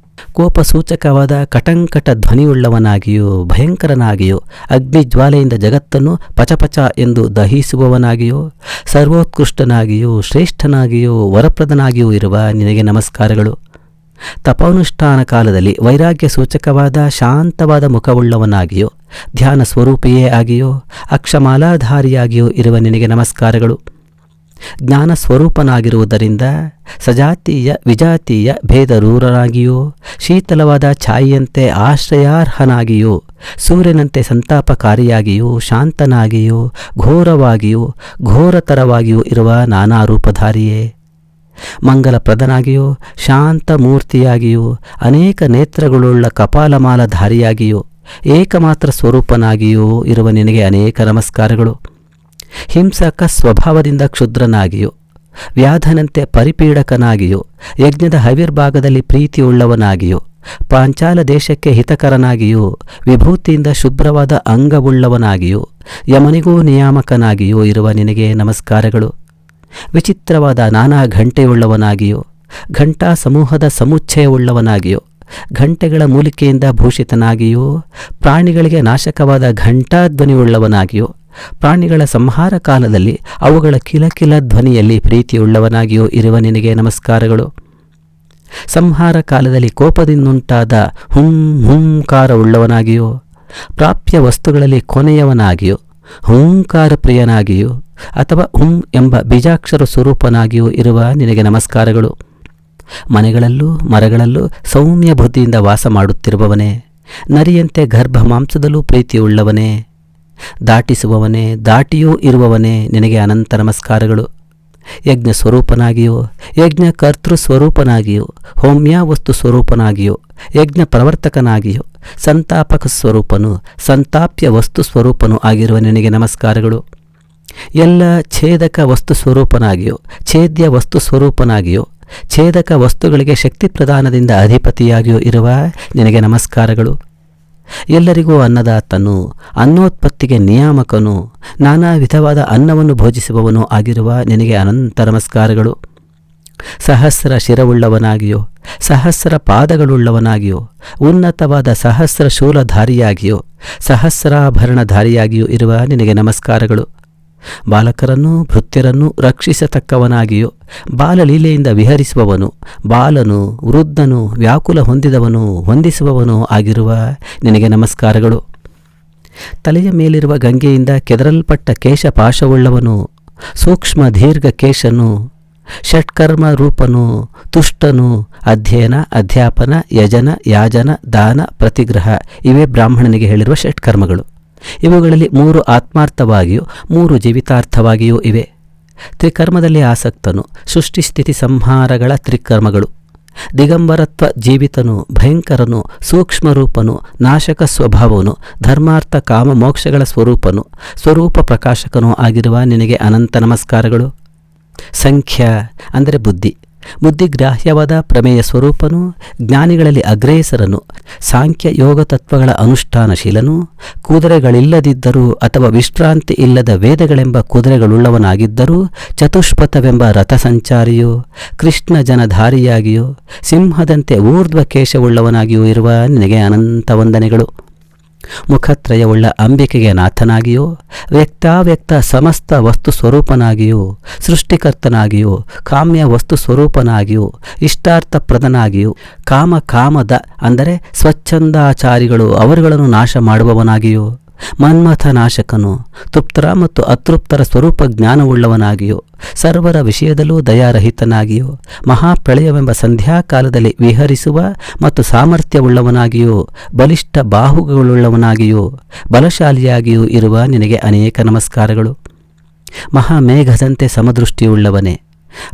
ಕೋಪಸೂಚಕವಾದ ಕಟಂಕಟ ಧ್ವನಿಯುಳ್ಳವನಾಗಿಯೂ ಭಯಂಕರನಾಗಿಯೂ ಅಗ್ನಿಜ್ವಾಲೆಯಿಂದ ಜಗತ್ತನ್ನು ಪಚಪಚ ಎಂದು ದಹಿಸುವವನಾಗಿಯೂ ಸರ್ವೋತ್ಕೃಷ್ಟನಾಗಿಯೂ ಶ್ರೇಷ್ಠನಾಗಿಯೂ ವರಪ್ರದನಾಗಿಯೂ ಇರುವ ನಿನಗೆ ನಮಸ್ಕಾರಗಳು. ತಪೋನುಷ್ಠಾನ ಕಾಲದಲ್ಲಿ ವೈರಾಗ್ಯ ಸೂಚಕವಾದ ಶಾಂತವಾದ ಮುಖವುಳ್ಳವನಾಗಿಯೂ ಧ್ಯಾನ ಸ್ವರೂಪಿಯೇ ಆಗಿಯೂ ಅಕ್ಷಮಾಲಾಧಾರಿಯಾಗಿಯೂ ಇರುವ ನಿನಗೆ ನಮಸ್ಕಾರಗಳು. ಜ್ಞಾನ ಸ್ವರೂಪನಾಗಿರುವುದರಿಂದ ಸಜಾತೀಯ ವಿಜಾತೀಯ ಭೇದರೂರನಾಗಿಯೂ ಶೀತಲವಾದ ಛಾಯೆಯಂತೆ ಆಶ್ರಯಾರ್ಹನಾಗಿಯೂ ಸೂರ್ಯನಂತೆ ಸಂತಾಪಕಾರಿಯಾಗಿಯೂ ಶಾಂತನಾಗಿಯೂ ಘೋರವಾಗಿಯೂ ಘೋರತರವಾಗಿಯೂ ಇರುವ ನಾನಾ ರೂಪಧಾರಿಯೇ, ಮಂಗಲಪ್ರದನಾಗಿಯೂ ಶಾಂತಮೂರ್ತಿಯಾಗಿಯೂ ಅನೇಕ ನೇತ್ರಗಳುಳ್ಳ ಕಪಾಲಮಾಲಧಾರಿಯಾಗಿಯೂ ಏಕಮಾತ್ರ ಸ್ವರೂಪನಾಗಿಯೂ ಇರುವ ನಿನಗೆ ಅನೇಕ ನಮಸ್ಕಾರಗಳು. ಹಿಂಸಕ ಸ್ವಭಾವದಿಂದ ಕ್ಷುದ್ರನಾಗಿಯೂ ವ್ಯಾಧನಂತೆ ಪರಿಪೀಡಕನಾಗಿಯೂ ಯಜ್ಞದ ಹವಿರ್ಭಾಗದಲ್ಲಿ ಪ್ರೀತಿಯುಳ್ಳವನಾಗಿಯೂ ಪಾಂಚಾಲ ದೇಶಕ್ಕೆ ಹಿತಕರನಾಗಿಯೂ ವಿಭೂತಿಯಿಂದ ಶುಭ್ರವಾದ ಅಂಗವುಳ್ಳವನಾಗಿಯೂ ಯಮನಿಗೂ ನಿಯಾಮಕನಾಗಿಯೂ ಇರುವ ನಿನಗೆ ನಮಸ್ಕಾರಗಳು. ವಿಚಿತ್ರವಾದ ನಾನಾ ಘಂಟೆಯುಳ್ಳವನಾಗಿಯೂ ಘಂಟಾ ಸಮೂಹದ ಸಮುಚ್ಚಯವುಳ್ಳವನಾಗಿಯೂ ಘಂಟೆಗಳ ಮೂಲಿಕೆಯಿಂದ ಭೂಷಿತನಾಗಿಯೂ ಪ್ರಾಣಿಗಳಿಗೆ ನಾಶಕವಾದ ಘಂಟಾಧ್ವನಿಯುಳ್ಳವನಾಗಿಯೂ ಪ್ರಾಣಿಗಳ ಸಂಹಾರ ಕಾಲದಲ್ಲಿ ಅವುಗಳ ಕಿಲಕಿಲ ಧ್ವನಿಯಲ್ಲಿ ಪ್ರೀತಿಯುಳ್ಳವನಾಗಿಯೂ ಇರುವ ನಿನಗೆ ನಮಸ್ಕಾರಗಳು. ಸಂಹಾರ ಕಾಲದಲ್ಲಿ ಕೋಪದಿಂದುಂಟಾದ ಹುಂಕಾರವುಳ್ಳವನಾಗಿಯೂ ಪ್ರಾಪ್ಯ ವಸ್ತುಗಳಲ್ಲಿ ಕೊನೆಯವನಾಗಿಯೂ ಹುಂಕಾರ ಪ್ರಿಯನಾಗಿಯೂ ಅಥವಾ ಎಂಬ ಬೀಜಾಕ್ಷರ ಸ್ವರೂಪನಾಗಿಯೂ ಇರುವ ನಿನಗೆ ನಮಸ್ಕಾರಗಳು. ಮನೆಗಳಲ್ಲೂ ಮರಗಳಲ್ಲೂ ಸೌಮ್ಯ ಬುದ್ಧಿಯಿಂದ ವಾಸ ಮಾಡುತ್ತಿರುವವನೇ, ನರಿಯಂತೆ ಗರ್ಭ ಮಾಂಸದಲ್ಲೂ ಪ್ರೀತಿಯುಳ್ಳವನೇ, ದಾಟಿಸುವವನೇ, ದಾಟಿಯೂ ಇರುವವನೇ, ನಿನಗೆ ಅನಂತ ನಮಸ್ಕಾರಗಳು. ಯಜ್ಞ ಸ್ವರೂಪನಾಗಿಯೂ ಯಜ್ಞ ಕರ್ತೃ ಸ್ವರೂಪನಾಗಿಯೂ ಹೋಮ್ಯಾವಸ್ತು ಸ್ವರೂಪನಾಗಿಯೂ ಯಜ್ಞ ಪ್ರವರ್ತಕನಾಗಿಯೂ ಸಂತಾಪಕ ಸ್ವರೂಪನು ಸಂತಾಪ್ಯ ವಸ್ತು ಸ್ವರೂಪನು ಆಗಿರುವ ನಿನಗೆ ನಮಸ್ಕಾರಗಳು. ಎಲ್ಲ ಛೇದಕ ವಸ್ತು ಸ್ವರೂಪನಾಗಿಯೂ ಛೇದ್ಯ ವಸ್ತು ಸ್ವರೂಪನಾಗಿಯೂ ಛೇದಕ ವಸ್ತುಗಳಿಗೆ ಶಕ್ತಿ ಪ್ರದಾನದಿಂದ ಅಧಿಪತಿಯಾಗಿಯೂ ಇರುವ ನಿನಗೆ ನಮಸ್ಕಾರಗಳು. ಎಲ್ಲರಿಗೂ ಅನ್ನದಾತನು, ಅನ್ನೋತ್ಪತ್ತಿಗೆ ನಿಯಾಮಕನು, ನಾನಾ ವಿಧವಾದ ಅನ್ನವನ್ನು ಭೋಜಿಸುವವನು ಆಗಿರುವ ನಿನಗೆ ಅನಂತ ನಮಸ್ಕಾರಗಳು. ಸಹಸ್ರ ಶಿರವುಳ್ಳವನಾಗಿಯೂ ಸಹಸ್ರ ಪಾದಗಳುಳ್ಳವನಾಗಿಯೂ ಉನ್ನತವಾದ ಸಹಸ್ರ ಶೂಲಧಾರಿಯಾಗಿಯೂ ಸಹಸ್ರಾಭರಣಧಾರಿಯಾಗಿಯೂ ಇರುವ ನಿನಗೆ ನಮಸ್ಕಾರಗಳು. ಬಾಲಕರನ್ನೂ ಭೃತ್ಯರನ್ನೂ ರಕ್ಷಿಸತಕ್ಕವನಾಗಿಯೂ ಬಾಲಲೀಲೆಯಿಂದ ವಿಹರಿಸುವವನು, ಬಾಲನು ವೃದ್ಧನು ವ್ಯಾಕುಲ ಹೊಂದಿದವನು ಹೊಂದಿಸುವವನು ಆಗಿರುವ ನಿನಗೆ ನಮಸ್ಕಾರಗಳು. ತಲೆಯ ಮೇಲಿರುವ ಗಂಗೆಯಿಂದ ಕೆದರಲ್ಪಟ್ಟ ಕೇಶಪಾಶವುಳ್ಳವನು, ಸೂಕ್ಷ್ಮ ದೀರ್ಘ ಕೇಶನು, ಷಟ್ಕರ್ಮ ರೂಪನು, ತುಷ್ಟನು, ಅಧ್ಯಯನ ಅಧ್ಯಾಪನ ಯಜನ ಯಾಜನ ದಾನ ಪ್ರತಿಗ್ರಹ ಇವೇ ಬ್ರಾಹ್ಮಣನಿಗೆ ಹೇಳಿರುವ ಷಟ್ಕರ್ಮಗಳು. ಇವುಗಳಲ್ಲಿ 3 ಆತ್ಮಾರ್ಥವಾಗಿಯೂ 3 ಜೀವಿತಾರ್ಥವಾಗಿಯೂ ಇವೆ. ತ್ರಿಕರ್ಮದಲ್ಲಿ ಆಸಕ್ತನು, ಸೃಷ್ಟಿಸ್ಥಿತಿ ಸಂಹಾರಗಳ ತ್ರಿಕರ್ಮಗಳು. ದಿಗಂಬರತ್ವ ಜೀವಿತನು, ಭಯಂಕರನು, ಸೂಕ್ಷ್ಮರೂಪನು, ನಾಶಕ ಸ್ವಭಾವನು, ಧರ್ಮಾರ್ಥ ಕಾಮ ಮೋಕ್ಷಗಳ ಸ್ವರೂಪನು, ಸ್ವರೂಪ ಪ್ರಕಾಶಕನೂ ಆಗಿರುವ ನಿನಗೆ ಅನಂತ ನಮಸ್ಕಾರಗಳು. ಸಂಖ್ಯ ಅಂದರೆ ಬುದ್ಧಿಗ್ರಾಹ್ಯವಾದ ಪ್ರಮೇಯ ಸ್ವರೂಪನು, ಜ್ಞಾನಿಗಳಲ್ಲಿ ಅಗ್ರೇಸರನು, ಸಾಂಖ್ಯ ಯೋಗ ತತ್ವಗಳ ಅನುಷ್ಠಾನಶೀಲನು, ಕುದುರೆಗಳಿಲ್ಲದಿದ್ದರೂ ಅಥವಾ ವಿಶ್ರಾಂತಿ ಇಲ್ಲದ ವೇದಗಳೆಂಬ ಕುದುರೆಗಳುಳ್ಳವನಾಗಿದ್ದರೂ ಚತುಷ್ಪಥವೆಂಬ ರಥಸಂಚಾರಿಯೂ ಕೃಷ್ಣ ಜನಧಾರಿಯಾಗಿಯೂ ಸಿಂಹದಂತೆ ಊರ್ಧ್ವ ಕೇಶವುಳ್ಳವನಾಗಿಯೂ ಇರುವ ನಿನಗೆ ಅನಂತ ವಂದನೆಗಳು. ಮುಖತ್ರಯವುಳ್ಳ ಅಂಬಿಕೆಗೆ ನಾಥನಾಗಿಯೂ ವ್ಯಕ್ತಾವ್ಯಕ್ತ ಸಮಸ್ತ ವಸ್ತು ಸ್ವರೂಪನಾಗಿಯೂ ಸೃಷ್ಟಿಕರ್ತನಾಗಿಯೂ ಕಾಮ್ಯ ವಸ್ತು ಸ್ವರೂಪನಾಗಿಯೂ ಇಷ್ಟಾರ್ಥಪ್ರದನಾಗಿಯೂ ಕಾಮದ ಅಂದರೆ ಸ್ವಚ್ಛಂದಾಚಾರಿಗಳು ಅವರುಗಳನ್ನು ನಾಶ ಮಾಡುವವನಾಗಿಯೂ ಮನ್ಮಥ ನಾಶಕನು ತೃಪ್ತರ ಮತ್ತು ಅತೃಪ್ತರ ಸ್ವರೂಪ ಜ್ಞಾನವುಳ್ಳವನಾಗಿಯೂ ಸರ್ವರ ವಿಷಯದಲ್ಲೂ ದಯಾರಹಿತನಾಗಿಯೂ ಮಹಾಪ್ರಳಯವೆಂಬ ಸಂಧ್ಯಾಕಾಲದಲ್ಲಿ ವಿಹರಿಸುವ ಮತ್ತು ಸಾಮರ್ಥ್ಯವುಳ್ಳವನಾಗಿಯೂ ಬಲಿಷ್ಠ ಬಾಹುಗಳುಳ್ಳವನಾಗಿಯೂ ಬಲಶಾಲಿಯಾಗಿಯೂ ಇರುವ ನಿನಗೆ ಅನೇಕ ನಮಸ್ಕಾರಗಳು. ಮಹಾಮೇಘದಂತೆ ಸಮದೃಷ್ಟಿಯುಳ್ಳವನೇ,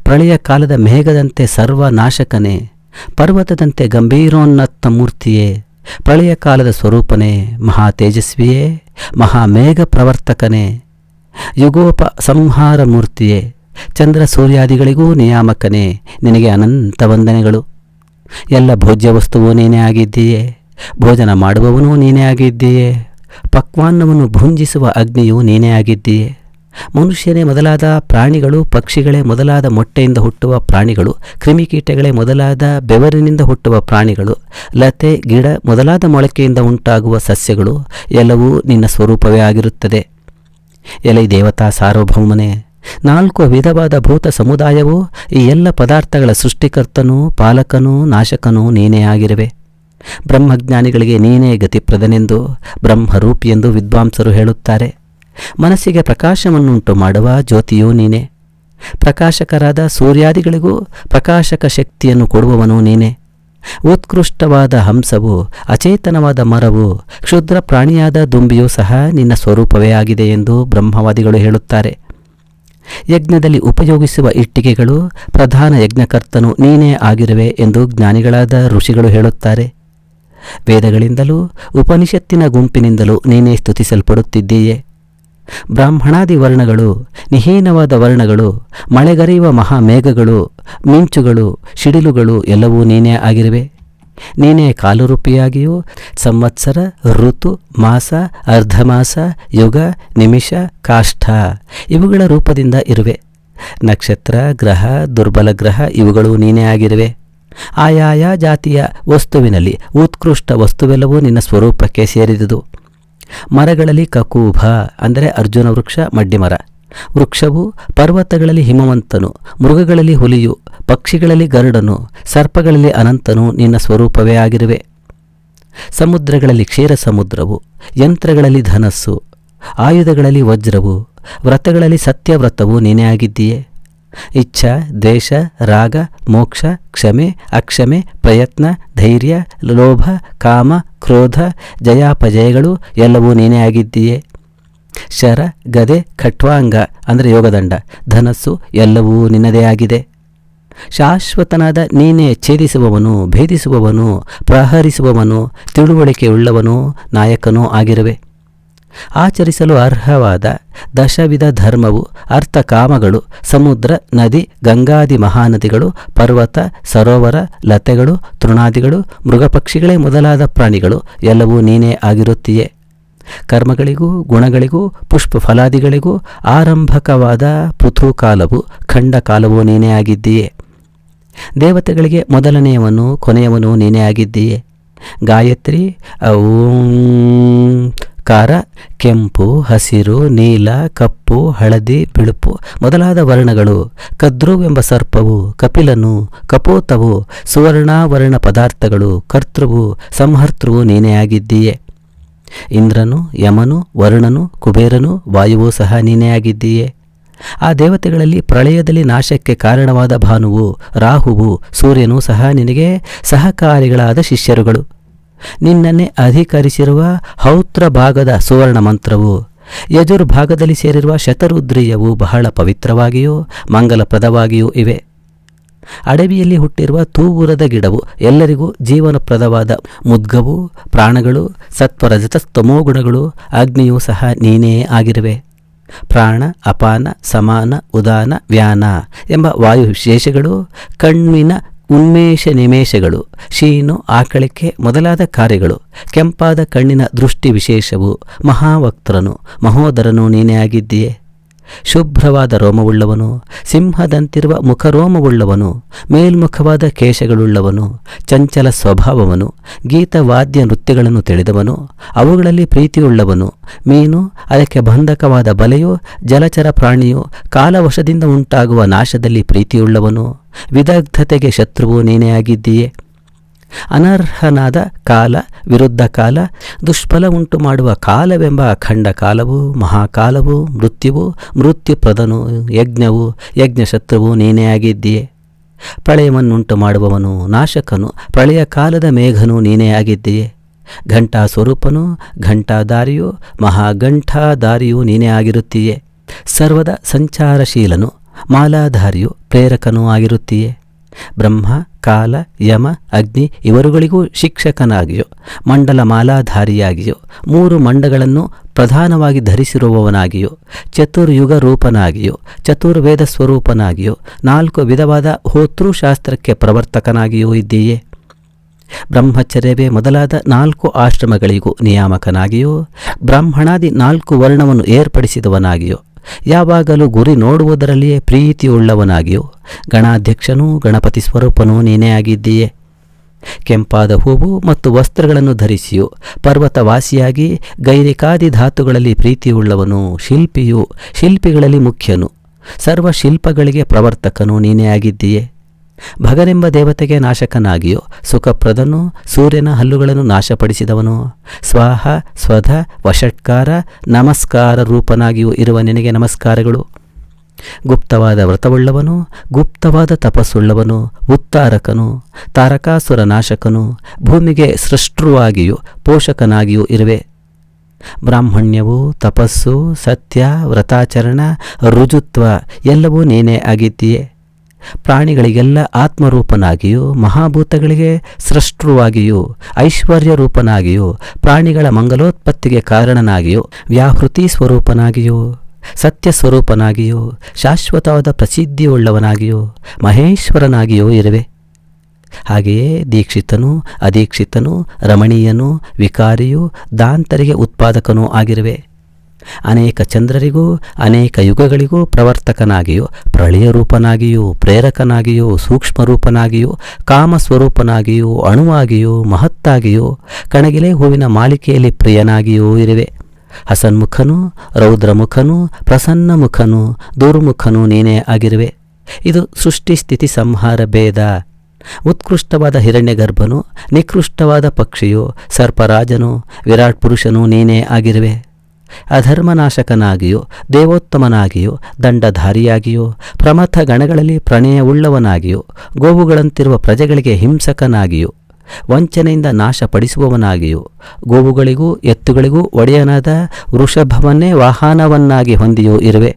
ಪ್ರಳಯ ಕಾಲದ ಮೇಘದಂತೆ ಸರ್ವನಾಶಕನೇ, ಪರ್ವತದಂತೆ ಗಂಭೀರೋನ್ನತ ಮೂರ್ತಿಯೇ, ಪ್ರಳಯ ಕಾಲದ ಸ್ವರೂಪನೇ, ಮಹಾ ತೇಜಸ್ವಿಯೇ, ಮಹಾಮೇಘ ಪ್ರವರ್ತಕನೇ, ಯುಗೋಪ ಸಂಹಾರ ಮೂರ್ತಿಯೇ, ಚಂದ್ರ ಸೂರ್ಯಾದಿಗಳಿಗೂ ನಿಯಾಮಕನೇ, ನಿನಗೆ ಅನಂತ ವಂದನೆಗಳು. ಎಲ್ಲ ಭೋಜ್ಯ ವಸ್ತುವು ನೀನೇ ಆಗಿದ್ದೀಯೇ, ಭೋಜನ ಮಾಡುವವನೂ ನೀನೇ ಆಗಿದ್ದೀಯೇ, ಪಕ್ವಾನ್ನವನ್ನು ಭುಂಜಿಸುವ ಅಗ್ನಿಯೂ ನೀನೇ ಆಗಿದ್ದೀಯೇ. ಮನುಷ್ಯನೇ ಮೊದಲಾದ ಪ್ರಾಣಿಗಳು, ಪಕ್ಷಿಗಳೇ ಮೊದಲಾದ ಮೊಟ್ಟೆಯಿಂದ ಹುಟ್ಟುವ ಪ್ರಾಣಿಗಳು, ಕ್ರಿಮಿಕೀಟಗಳೇ ಮೊದಲಾದ ಬೆವರಿನಿಂದ ಹುಟ್ಟುವ ಪ್ರಾಣಿಗಳು, ಲತೆ ಗಿಡ ಮೊದಲಾದ ಮೊಳಕೆಯಿಂದ ಉಂಟಾಗುವ ಸಸ್ಯಗಳು ಎಲ್ಲವೂ ನಿನ್ನ ಸ್ವರೂಪವೇ ಆಗಿರುತ್ತದೆ. ಎಲೈ ದೇವತಾ ಸಾರ್ವಭೌಮನೇ, 4 ವಿಧವಾದ ಭೂತ ಸಮುದಾಯವೂ ಈ ಎಲ್ಲ ಪದಾರ್ಥಗಳ ಸೃಷ್ಟಿಕರ್ತನೂ ಪಾಲಕನೂ ನಾಶಕನೂ ನೀನೇ ಆಗಿರುವೆ. ಬ್ರಹ್ಮಜ್ಞಾನಿಗಳಿಗೆ ನೀನೇ ಗತಿಪ್ರದನೆಂದು ಬ್ರಹ್ಮರೂಪಿಯೆಂದು ವಿದ್ವಾಂಸರು ಹೇಳುತ್ತಾರೆ. ಮನಸ್ಸಿಗೆ ಪ್ರಕಾಶವನ್ನುಂಟು ಮಾಡುವ ಜ್ಯೋತಿಯೂ ನೀನೇ. ಪ್ರಕಾಶಕರಾದ ಸೂರ್ಯಾದಿಗಳಿಗೂ ಪ್ರಕಾಶಕ ಶಕ್ತಿಯನ್ನು ಕೊಡುವವನು ನೀನೇ. ಉತ್ಕೃಷ್ಟವಾದ ಹಂಸವು, ಅಚೇತನವಾದ ಮರವು, ಕ್ಷುದ್ರ ಪ್ರಾಣಿಯಾದ ದುಂಬಿಯೂ ಸಹ ನಿನ್ನ ಸ್ವರೂಪವೇ ಆಗಿದೆ ಎಂದು ಬ್ರಹ್ಮವಾದಿಗಳು ಹೇಳುತ್ತಾರೆ. ಯಜ್ಞದಲ್ಲಿ ಉಪಯೋಗಿಸುವ ಇಟ್ಟಿಗೆಗಳು, ಪ್ರಧಾನ ಯಜ್ಞಕರ್ತನು ನೀನೇ ಆಗಿರುವೆ ಎಂದು ಜ್ಞಾನಿಗಳಾದ ಋಷಿಗಳು ಹೇಳುತ್ತಾರೆ. ವೇದಗಳಿಂದಲೂ ಉಪನಿಷತ್ತಿನ ಗುಂಪಿನಿಂದಲೂ ನೀನೇ ಸ್ತುತಿಸಲ್ಪಡುತ್ತಿದ್ದೀಯೆ. ಬ್ರಾಹ್ಮಣಾದಿ ವರ್ಣಗಳು, ನಿಹೀನವಾದ ವರ್ಣಗಳು, ಮಳೆಗರೆಯುವ ಮಹಾಮೇಘಗಳು, ಮಿಂಚುಗಳು, ಶಿಡಿಲುಗಳು ಎಲ್ಲವೂ ನೀನೇ ಆಗಿರುವೆ. ನೀನೇ ಕಾಲರೂಪಿಯಾಗಿಯೂ ಸಂವತ್ಸರ, ಋತು, ಮಾಸ, ಅರ್ಧಮಾಸ, ಯುಗ, ನಿಮಿಷ, ಕಾಷ್ಠ ಇವುಗಳ ರೂಪದಿಂದ ಇರುವೆ. ನಕ್ಷತ್ರ, ಗ್ರಹ, ದುರ್ಬಲ ಗ್ರಹ ಇವುಗಳು ನೀನೇ ಆಗಿರುವೆ. ಆಯಾಯ ಜಾತಿಯ ವಸ್ತುವಿನಲ್ಲಿ ಉತ್ಕೃಷ್ಟ ವಸ್ತುವೆಲ್ಲವೂ ನಿನ್ನ ಸ್ವರೂಪಕ್ಕೆ ಸೇರಿದುದು. ಮರಗಳಲ್ಲಿ ಕಕೂಭ ಅಂದರೆ ಅರ್ಜುನ ವೃಕ್ಷ, ಮಡ್ಡಿಮರ ವೃಕ್ಷವು, ಪರ್ವತಗಳಲ್ಲಿ ಹಿಮವಂತನು, ಮೃಗಗಳಲ್ಲಿ ಹುಲಿಯು, ಪಕ್ಷಿಗಳಲ್ಲಿ ಗರುಡನು, ಸರ್ಪಗಳಲ್ಲಿ ಅನಂತನು ನಿನ್ನ ಸ್ವರೂಪವೇ ಆಗಿರುವೆ. ಸಮುದ್ರಗಳಲ್ಲಿ ಕ್ಷೀರ ಸಮುದ್ರವು, ಯಂತ್ರಗಳಲ್ಲಿ ಧನಸ್ಸು, ಆಯುಧಗಳಲ್ಲಿ ವಜ್ರವು, ವ್ರತಗಳಲ್ಲಿ ಸತ್ಯವ್ರತವು ನೀನೇ ಆಗಿದ್ದೀಯೆ. ಇಚ್ಛಾ, ದ್ವೇಷ, ರಾಗ, ಮೋಕ್ಷ, ಕ್ಷಮೆ, ಅಕ್ಷಮೆ, ಪ್ರಯತ್ನ, ಧೈರ್ಯ, ಲೋಭ, ಕಾಮ, ಕ್ರೋಧ, ಜಯಾಪಜಯಗಳು ಎಲ್ಲವೂ ನೀನೇ ಆಗಿದ್ದೀಯೆ. ಶರ, ಗದೆ, ಖಟ್ವಾಂಗ ಅಂದರೆ ಯೋಗದಂಡ, ಧನಸ್ಸು ಎಲ್ಲವೂ ನಿನ್ನದೇ ಆಗಿದೆ. ಶಾಶ್ವತನಾದ ನೀನೇ ಛೇದಿಸುವವನು, ಭೇದಿಸುವವನು, ಪ್ರಹರಿಸುವವನು, ತಿಳುವಳಿಕೆಯುಳ್ಳವನು, ನಾಯಕನೂ ಆಗಿರುವೆ. ಆಚರಿಸಲು ಅರ್ಹವಾದ ದಶವಿಧ ಧರ್ಮವು, ಅರ್ಥಕಾಮಗಳು, ಸಮುದ್ರ, ನದಿ, ಗಂಗಾದಿ ಮಹಾನದಿಗಳು, ಪರ್ವತ, ಸರೋವರ, ಲತೆಗಳು, ತೃಣಾದಿಗಳು, ಮೃಗಪಕ್ಷಿಗಳೇ ಮೊದಲಾದ ಪ್ರಾಣಿಗಳು ಎಲ್ಲವೂ ನೀನೇ ಆಗಿರುತ್ತೀಯೆ. ಕರ್ಮಗಳಿಗೂ ಗುಣಗಳಿಗೂ ಪುಷ್ಪ ಫಲಾದಿಗಳಿಗೂ ಆರಂಭಕವಾದ ಪೃಥುಕಾಲವು, ಖಂಡಕಾಲವೂ ನೀನೇ ಆಗಿದ್ದೀಯೆ. ದೇವತೆಗಳಿಗೆ ಮೊದಲನೆಯವನು ಕೊನೆಯವನು ನೀನೇ ಆಗಿದ್ದೀಯೆ. ಗಾಯತ್ರಿ, ಕಾರ, ಕೆಂಪು, ಹಸಿರು, ನೀಲ, ಕಪ್ಪು, ಹಳದಿ, ಬಿಳುಪು ಮೊದಲಾದ ವರ್ಣಗಳು, ಕದ್ರುವೆಂಬ ಸರ್ಪವು, ಕಪಿಲನು, ಕಪೋತವು, ಸುವರ್ಣಾವರ್ಣ ಪದಾರ್ಥಗಳು, ಕರ್ತೃವು, ಸಂಹರ್ತೃವು ನೀನೇ ಆಗಿದ್ದೀಯೆ. ಇಂದ್ರನು, ಯಮನು, ವರುಣನು, ಕುಬೇರನು, ವಾಯುವು ಸಹ ನೀನೇ ಆಗಿದ್ದೀಯೆ. ಆ ದೇವತೆಗಳಲ್ಲಿ ಪ್ರಳಯದಲ್ಲಿ ನಾಶಕ್ಕೆ ಕಾರಣವಾದ ಭಾನುವು, ರಾಹುವು, ಸೂರ್ಯನೂ ಸಹ ನಿನಗೆ ಸಹಕಾರಿಗಳಾದ ಶಿಷ್ಯರುಗಳು. ನಿನ್ನನ್ನೇ ಅಧಿಕರಿಸಿರುವ ಹೌತ್ರ ಭಾಗದ ಸುವರ್ಣ ಮಂತ್ರವು, ಯಜುರ್ಭಾಗದಲ್ಲಿ ಸೇರಿರುವ ಶತರುದ್ರೀಯವು ಬಹಳ ಪವಿತ್ರವಾಗಿಯೂ ಮಂಗಲಪ್ರದವಾಗಿಯೂ ಇವೆ. ಅಡವಿಯಲ್ಲಿ ಹುಟ್ಟಿರುವ ತೂಗುರದ ಗಿಡವು ಎಲ್ಲರಿಗೂ ಜೀವನಪ್ರದವಾದ ಮುದ್ಗವು, ಪ್ರಾಣಗಳು, ಸತ್ವರಜತಸ್ತಮೋಗುಣಗಳು, ಅಗ್ನಿಯೂ ಸಹ ನೀನೇ ಆಗಿರುವೆ. ಪ್ರಾಣ, ಅಪಾನ, ಸಮಾನ, ಉದಾನ, ವ್ಯಾನ ಎಂಬ ವಾಯು ವಿಶೇಷಗಳು, ಕಣ್ಣಿನ ಉನ್ಮೇಷ ನಿಮೇಷಗಳು, ಶೀನು, ಆಕಳಿಕೆ ಮೊದಲಾದ ಕಾರ್ಯಗಳು, ಕೆಂಪಾದ ಕಣ್ಣಿನ ದೃಷ್ಟಿ ವಿಶೇಷವು, ಮಹಾವಕ್ತ್ರನು, ಮಹೋದರನು ನೀನೇ ಆಗಿದ್ದೀಯೆ. ಶುಭ್ರವಾದ ರೋಮವುಳ್ಳವನು, ಸಿಂಹದಂತಿರುವ ಮುಖರೋಮವುಳ್ಳವನು, ಮೇಲ್ಮುಖವಾದ ಕೇಶಗಳುಳ್ಳವನು, ಚಂಚಲ ಸ್ವಭಾವವನು, ಗೀತವಾದ್ಯ ನೃತ್ಯಗಳನ್ನು ತಿಳಿದವನು, ಅವುಗಳಲ್ಲಿ ಪ್ರೀತಿಯುಳ್ಳವನು, ಮೀನು, ಅದಕ್ಕೆ ಬಂಧಕವಾದ ಬಲೆಯು, ಜಲಚರ ಪ್ರಾಣಿಯು, ಕಾಲವಶದಿಂದ ಉಂಟಾಗುವ ನಾಶದಲ್ಲಿ ಪ್ರೀತಿಯುಳ್ಳವನು, ವಿದಗ್ಧತೆಗೆ ಶತ್ರುವು ನೀನೇ ಆಗಿದ್ದೀಯೆ. ಅನರ್ಹನಾದ ಕಾಲ, ವಿರುದ್ಧ ಕಾಲ, ದುಷ್ಫಲ ಉಂಟು ಮಾಡುವ ಕಾಲವೆಂಬ ಅಖಂಡ ಕಾಲವು, ಮಹಾಕಾಲವು, ಮೃತ್ಯುವು, ಮೃತ್ಯುಪ್ರದನು, ಯಜ್ಞವು, ಯಜ್ಞಶತ್ರುವು ನೀನೇ ಆಗಿದ್ದೀಯೆ. ಪ್ರಳಯವನ್ನುಂಟು ಮಾಡುವವನು, ನಾಶಕನು, ಪ್ರಳಯ ಕಾಲದ ಮೇಘನು ನೀನೇ ಆಗಿದ್ದೀಯೆ. ಘಂಟಾ ಸ್ವರೂಪನು, ಘಂಟಾದಾರಿಯು, ಮಹಾಘಂಟಾದಾರಿಯು ನೀನೇ ಆಗಿರುತ್ತೀಯೆ. ಸರ್ವದ ಸಂಚಾರಶೀಲನು, ಮಾಲಾಧಾರಿಯು, ಪ್ರೇರಕನೂ ಆಗಿರುತ್ತೀಯೆ. ಬ್ರಹ್ಮ, ಕಾಲ, ಯಮ, ಅಗ್ನಿ ಇವರುಗಳಿಗೂ ಶಿಕ್ಷಕನಾಗಿಯೋ, ಮಂಡಲ ಮಾಲಾಧಾರಿಯಾಗಿಯೋ, 3 ಮಂಡಗಳನ್ನು ಪ್ರಧಾನವಾಗಿ ಧರಿಸಿರುವವನಾಗಿಯೋ, ಚತುರ್ಯುಗ ರೂಪನಾಗಿಯೋ, ಚತುರ್ವೇದ ಸ್ವರೂಪನಾಗಿಯೋ, 4 ವಿಧವಾದ ಹೋತೃಶಾಸ್ತ್ರಕ್ಕೆ ಪ್ರವರ್ತಕನಾಗಿಯೂ ಇದ್ದೀಯೇ. ಬ್ರಹ್ಮಚರ್ಯವೇ ಮೊದಲಾದ 4 ಆಶ್ರಮಗಳಿಗೂ ನಿಯಾಮಕನಾಗಿಯೋ, ಬ್ರಾಹ್ಮಣಾದಿ 4 ವರ್ಣವನ್ನು ಏರ್ಪಡಿಸಿದವನಾಗಿಯೋ, ಯಾವಾಗಲೂ ಗುರಿ ನೋಡುವುದರಲ್ಲಿಯೇ ಪ್ರೀತಿಯುಳ್ಳವನಾಗಿಯೋ, ಗಣಾಧ್ಯಕ್ಷನೂ ಗಣಪತಿ ಸ್ವರೂಪನೂ ನೀನೇ ಆಗಿದ್ದೀಯೆ. ಕೆಂಪಾದ ಹೂವು ಮತ್ತು ವಸ್ತ್ರಗಳನ್ನು ಧರಿಸಿಯೋ, ಪರ್ವತವಾಸಿಯಾಗಿ ಗೈರಿಕಾದಿ ಧಾತುಗಳಲ್ಲಿ ಪ್ರೀತಿಯುಳ್ಳವನು, ಶಿಲ್ಪಿಯು, ಶಿಲ್ಪಿಗಳಲ್ಲಿ ಮುಖ್ಯನು, ಸರ್ವ ಶಿಲ್ಪಗಳಿಗೆ ಪ್ರವರ್ತಕನೂ ನೀನೇ ಆಗಿದ್ದೀಯೆ. ಭಗನೆಂಬ ದೇವತೆಗೆ ನಾಶಕನಾಗಿಯೋ, ಸುಖಪ್ರದನು, ಸೂರ್ಯನ ಹಲ್ಲುಗಳನ್ನು ನಾಶಪಡಿಸಿದವನು, ಸ್ವಾಹ, ಸ್ವಧ, ವಷಟ್ಕಾರ, ನಮಸ್ಕಾರ ರೂಪನಾಗಿಯೂ ಇರುವ ನಿನಗೆ ನಮಸ್ಕಾರಗಳು. ಗುಪ್ತವಾದ ವ್ರತವುಳ್ಳವನು, ಗುಪ್ತವಾದ ತಪಸ್ಸುಳ್ಳವನು, ಉತ್ತಾರಕನು, ತಾರಕಾಸುರ ನಾಶಕನು, ಭೂಮಿಗೆ ಸೃಷ್ಟೃವಾಗಿಯೂ ಪೋಷಕನಾಗಿಯೂ ಇರುವೆ. ಬ್ರಾಹ್ಮಣ್ಯವು, ತಪಸ್ಸು, ಸತ್ಯ, ವ್ರತಾಚರಣ, ರುಜುತ್ವ ಎಲ್ಲವೂ ನೀನೇ ಆಗಿದ್ದೀಯೆ. ಪ್ರಾಣಿಗಳಿಗೆಲ್ಲ ಆತ್ಮರೂಪನಾಗಿಯೂ, ಮಹಾಭೂತಗಳಿಗೆ ಸೃಷ್ಟೃವಾಗಿಯೂ, ಐಶ್ವರ್ಯ ರೂಪನಾಗಿಯೂ, ಪ್ರಾಣಿಗಳ ಮಂಗಲೋತ್ಪತ್ತಿಗೆ ಕಾರಣನಾಗಿಯೂ, ವ್ಯಾಹೃತಿ ಸ್ವರೂಪನಾಗಿಯೂ, ಸತ್ಯ ಸ್ವರೂಪನಾಗಿಯೂ, ಶಾಶ್ವತವಾದ ಪ್ರಸಿದ್ಧಿಯುಳ್ಳವನಾಗಿಯೂ, ಮಹೇಶ್ವರನಾಗಿಯೂ ಇರುವೆ. ಹಾಗೆಯೇ ದೀಕ್ಷಿತನು, ಅದೀಕ್ಷಿತನು, ರಮಣೀಯನು, ವಿಕಾರಿಯೂ, ದಾಂತರಿಗೆ ಉತ್ಪಾದಕನೂ ಆಗಿರುವೆ. ಅನೇಕ ಚಂದ್ರರಿಗೂ ಅನೇಕ ಯುಗಗಳಿಗೂ ಪ್ರವರ್ತಕನಾಗಿಯೂ, ಪ್ರಳಯ ರೂಪನಾಗಿಯೂ, ಪ್ರೇರಕನಾಗಿಯೂ, ಸೂಕ್ಷ್ಮರೂಪನಾಗಿಯೂ, ಕಾಮಸ್ವರೂಪನಾಗಿಯೂ, ಅಣುವಾಗಿಯೂ, ಮಹತ್ತಾಗಿಯೂ, ಕಣಗಿಲೆ ಹೂವಿನ ಮಾಲಿಕೆಯಲ್ಲಿ ಪ್ರಿಯನಾಗಿಯೂ ಇರುವೆ. ಹಸನ್ಮುಖನು, ರೌದ್ರಮುಖನು, ಪ್ರಸನ್ನಮುಖನು, ದುರ್ಮುಖನು ನೀನೇ ಆಗಿರುವೆ. ಇದು ಸೃಷ್ಟಿ ಸ್ಥಿತಿ ಸಂಹಾರ ಭೇದ. ಉತ್ಕೃಷ್ಟವಾದ ಹಿರಣ್ಯಗರ್ಭನು, ನಿಕೃಷ್ಟವಾದ ಪಕ್ಷಿಯು, ಸರ್ಪರಾಜನು, ವಿರಾಟ್ ಪುರುಷನು ನೀನೇ ಆಗಿರುವೆ. ಅಧರ್ಮನಾಶಕನಾಗಿಯೋ, ದೇವೋತ್ತಮನಾಗಿಯೋ, ದಂಡಧಾರಿಯಾಗಿಯೋ, ಪ್ರಮಥ ಗಣಗಳಲ್ಲಿ ಪ್ರಣಯವುಳ್ಳವನಾಗಿಯೋ, ಗೋವುಗಳಂತಿರುವ ಪ್ರಜೆಗಳಿಗೆ ಹಿಂಸಕನಾಗಿಯೋ, ವಂಚನೆಯಿಂದ ನಾಶಪಡಿಸುವವನಾಗಿಯೋ, ಗೋವುಗಳಿಗೂ ಎತ್ತುಗಳಿಗೂ ಒಡೆಯನಾದ ವೃಷಭವನ್ನೇ ವಾಹನವನ್ನಾಗಿ ಹೊಂದಿಯೋ ಇರುವೆ.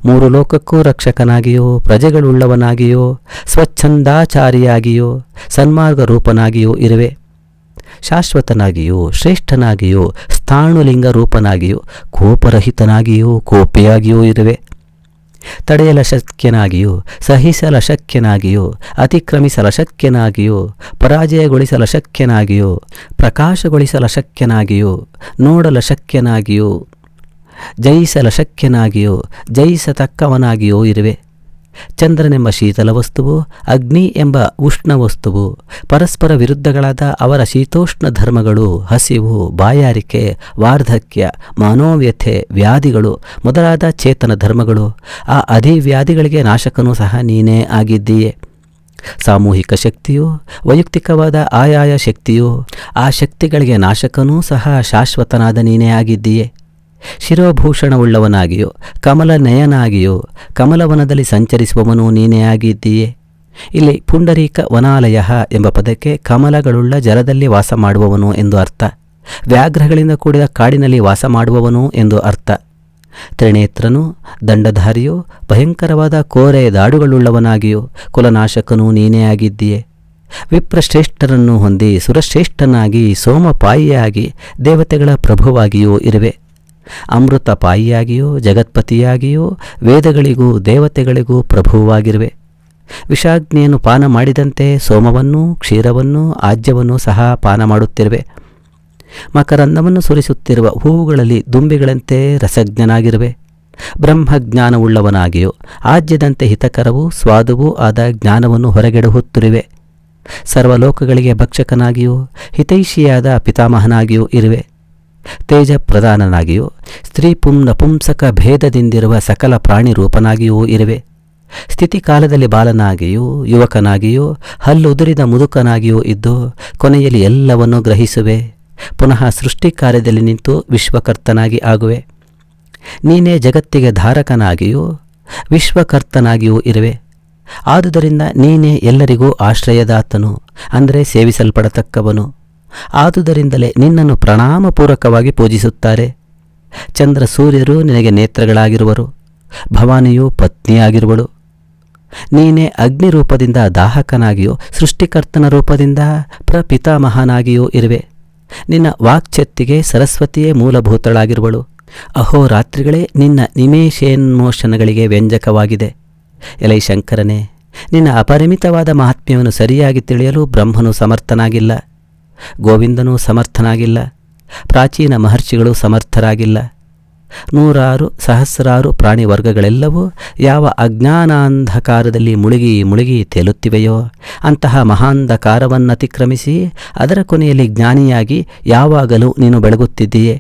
3 ಲೋಕಕ್ಕೂ ರಕ್ಷಕನಾಗಿಯೋ, ಪ್ರಜೆಗಳುಳ್ಳವನಾಗಿಯೋ, ಸ್ವಚ್ಛಂದಾಚಾರಿಯಾಗಿಯೋ, ಸನ್ಮಾರ್ಗ ರೂಪನಾಗಿಯೋ ಇರುವೆ. ಶಾಶ್ವತನಾಗಿಯೋ, ಶ್ರೇಷ್ಠನಾಗಿಯೋ, ಸ್ಥಾಣುಲಿಂಗ ರೂಪನಾಗಿಯೋ, ಕೋಪರಹಿತನಾಗಿಯೋ, ಕೋಪಿಯಾಗಿಯೋ ಇರುವೆ. ತಡೆಯಲಶಕ್ಯನಾಗಿಯೋ, ಸಹಿಸಲಶಕ್ಯನಾಗಿಯೋ, ಅತಿಕ್ರಮಿಸಲಶಕ್ಯನಾಗಿಯೋ, ಪರಾಜಯಗೊಳಿಸಲಶಕ್ಯನಾಗಿಯೋ, ಪ್ರಕಾಶಗೊಳಿಸಲಶಕ್ಯನಾಗಿಯೋ, ನೋಡಲಶಕ್ಯನಾಗಿಯೋ, ಜಯಿಸಲಶಕ್ಯನಾಗಿಯೋ, ಜಯಿಸತಕ್ಕವನಾಗಿಯೋ ಇರುವೆ. ಚಂದ್ರನೆಂಬ ಶೀತಲ ವಸ್ತುವು, ಅಗ್ನಿ ಎಂಬ ಉಷ್ಣ ವಸ್ತುವು, ಪರಸ್ಪರ ವಿರುದ್ಧಗಳಾದ ಅವರ ಶೀತೋಷ್ಣ ಧರ್ಮಗಳು, ಹಸಿವು, ಬಾಯಾರಿಕೆ, ವಾರ್ಧಕ್ಯ, ಮನೋವ್ಯಥೆ, ವ್ಯಾಧಿಗಳು ಮೊದಲಾದ ಚೇತನ ಧರ್ಮಗಳು, ಆ ಅಧಿವ್ಯಾಧಿಗಳಿಗೆ ನಾಶಕನೂ ಸಹ ನೀನೇ ಆಗಿದ್ದೀಯೆ. ಸಾಮೂಹಿಕ ಶಕ್ತಿಯು, ವೈಯಕ್ತಿಕವಾದ ಆಯಾಯ ಶಕ್ತಿಯು, ಆ ಶಕ್ತಿಗಳಿಗೆ ನಾಶಕನೂ ಸಹ ಶಾಶ್ವತನಾದ ನೀನೇ ಆಗಿದ್ದೀಯೆ. ಶಿರೋಭೂಷಣವುಳ್ಳವನಾಗಿಯೋ, ಕಮಲ ನಯನಾಗಿಯೋ, ಕಮಲವನದಲ್ಲಿ ಸಂಚರಿಸುವವನು ನೀನೇ ಆಗಿದ್ದೀಯೆ. ಇಲ್ಲಿ ಪುಂಡರೀಕ ವನಾಲಯ ಎಂಬ ಪದಕ್ಕೆ ಕಮಲಗಳುಳ್ಳ ಜಲದಲ್ಲಿ ವಾಸ ಮಾಡುವವನು ಎಂದು ಅರ್ಥ. ವ್ಯಾಘ್ರಗಳಿಂದ ಕೂಡಿದ ಕಾಡಿನಲ್ಲಿ ವಾಸ ಮಾಡುವವನು ಎಂದು ಅರ್ಥ. ತ್ರಿನೇತ್ರನು, ದಂಡಧಾರಿಯೋ, ಭಯಂಕರವಾದ ಕೋರೆ ದಾಡುಗಳುಳ್ಳವನಾಗಿಯೋ, ಕುಲನಾಶಕನೂ ನೀನೇ ಆಗಿದ್ದೀಯೆ. ವಿಪ್ರಶ್ರೇಷ್ಠರನ್ನು ಹೊಂದಿ ಸುರಶ್ರೇಷ್ಠನಾಗಿ ಸೋಮಪಾಯಿಯಾಗಿ ದೇವತೆಗಳ ಪ್ರಭುವಾಗಿಯೂ ಇರುವೆ. ಅಮೃತಪಾಯಿಯಾಗಿಯೋ, ಜಗತ್ಪತಿಯಾಗಿಯೋ, ವೇದಗಳಿಗೂ ದೇವತೆಗಳಿಗೂ ಪ್ರಭುವಾಗಿರುವೆ. ವಿಷಾಗ್ನಿಯನ್ನು ಪಾನ ಮಾಡಿದಂತೆ ಸೋಮವನ್ನೂ, ಕ್ಷೀರವನ್ನೂ, ಆಜ್ಯವನ್ನೂ ಸಹ ಪಾನ ಮಾಡುತ್ತಿರುವೆ. ಮಕರಂದವನ್ನು ಸುರಿಸುತ್ತಿರುವ ಹೂವುಗಳಲ್ಲಿ ದುಂಬಿಗಳಂತೆ ರಸಜ್ಞನಾಗಿರುವೆ. ಬ್ರಹ್ಮಜ್ಞಾನವುಳ್ಳವನಾಗಿಯೂ ಆಜ್ಯದಂತೆ ಹಿತಕರವೂ ಸ್ವಾದುವೂ ಆದ ಜ್ಞಾನವನ್ನು ಹೊರಗೆಡಹುತ್ತಿರುವೆ. ಸರ್ವಲೋಕಗಳಿಗೆ ಭಕ್ಷಕನಾಗಿಯೂ ಹಿತೈಷಿಯಾದ ಪಿತಾಮಹನಾಗಿಯೂ ಇರುವೆ. ತೇಜಪ್ರಧಾನನಾಗಿಯೂ ಸ್ತ್ರೀ ನಪುಂಸಕ ಭೇದದಿಂದಿರುವ ಸಕಲ ಪ್ರಾಣಿ ರೂಪನಾಗಿಯೂ ಇರುವೆ. ಸ್ಥಿತಿಕಾಲದಲ್ಲಿ ಬಾಲನಾಗಿಯೂ ಯುವಕನಾಗಿಯೂ ಹಲ್ಲುದುರಿದ ಮುದುಕನಾಗಿಯೂ ಇದ್ದು ಕೊನೆಯಲ್ಲಿ ಎಲ್ಲವನ್ನೂ ಗ್ರಹಿಸುವೆ. ಪುನಃ ಸೃಷ್ಟಿ ಕಾರ್ಯದಲ್ಲಿ ನಿಂತು ವಿಶ್ವಕರ್ತನಾಗಿ ಆಗುವೆ. ನೀನೇ ಜಗತ್ತಿಗೆ ಧಾರಕನಾಗಿಯೂ ವಿಶ್ವಕರ್ತನಾಗಿಯೂ ಇರುವೆ. ಆದುದರಿಂದ ನೀನೇ ಎಲ್ಲರಿಗೂ ಆಶ್ರಯದಾತನು, ಅಂದರೆ ಸೇವಿಸಲ್ಪಡತಕ್ಕವನು. ಆದುದರಿಂದಲೇ ನಿನ್ನನ್ನು ಪ್ರಣಾಮಪೂರ್ವಕವಾಗಿ ಪೂಜಿಸುತ್ತಾರೆ. ಚಂದ್ರ ಸೂರ್ಯರು ನಿನಗೆ ನೇತ್ರಗಳಾಗಿರುವರು. ಭವಾನಿಯು ಪತ್ನಿಯಾಗಿರುವಳು. ನೀನೇ ಅಗ್ನಿ ರೂಪದಿಂದ ದಾಹಕನಾಗಿಯೂ ಸೃಷ್ಟಿಕರ್ತನ ರೂಪದಿಂದ ಪ್ರಪಿತಾಮಹನಾಗಿಯೂ ಇರುವೆ. ನಿನ್ನ ವಾಕ್ಚತ್ತಿಗೆ ಸರಸ್ವತಿಯೇ ಮೂಲಭೂತಳಾಗಿರುವಳು. ಅಹೋರಾತ್ರಿಗಳೇ ನಿನ್ನ ನಿಮೇಷೇನ್ಮೋಷಣಗಳಿಗೆ ವ್ಯಂಜಕವಾಗಿದೆ. ಎಲೈ ಶಂಕರನೇ, ನಿನ್ನ ಅಪರಿಮಿತವಾದ ಮಹಾತ್ಮ್ಯವನ್ನು ಸರಿಯಾಗಿ ತಿಳಿಯಲು ಬ್ರಹ್ಮನು ಸಮರ್ಥನಾಗಿಲ್ಲ, ಗೋವಿಂದನೂ ಸಮರ್ಥನಾಗಿಲ್ಲ, ಪ್ರಾಚೀನ ಮಹರ್ಷಿಗಳು ಸಮರ್ಥರಾಗಿಲ್ಲ. ನೂರಾರು ಸಹಸ್ರಾರು ಪ್ರಾಣಿ ವರ್ಗಗಳೆಲ್ಲವೂ ಯಾವ ಅಜ್ಞಾನಾಂಧಕಾರದಲ್ಲಿ ಮುಳುಗಿ ಮುಳುಗಿ ತೇಲುತ್ತಿವೆಯೋ ಅಂತಹ ಮಹಾಂಧಕಾರವನ್ನತಿಕ್ರಮಿಸಿ ಅದರ ಕೊನೆಯಲ್ಲಿ ಜ್ಞಾನಿಯಾಗಿ ಯಾವಾಗಲೂ ನೀನು ಬೆಳಗುತ್ತಿದ್ದೀಯೆ.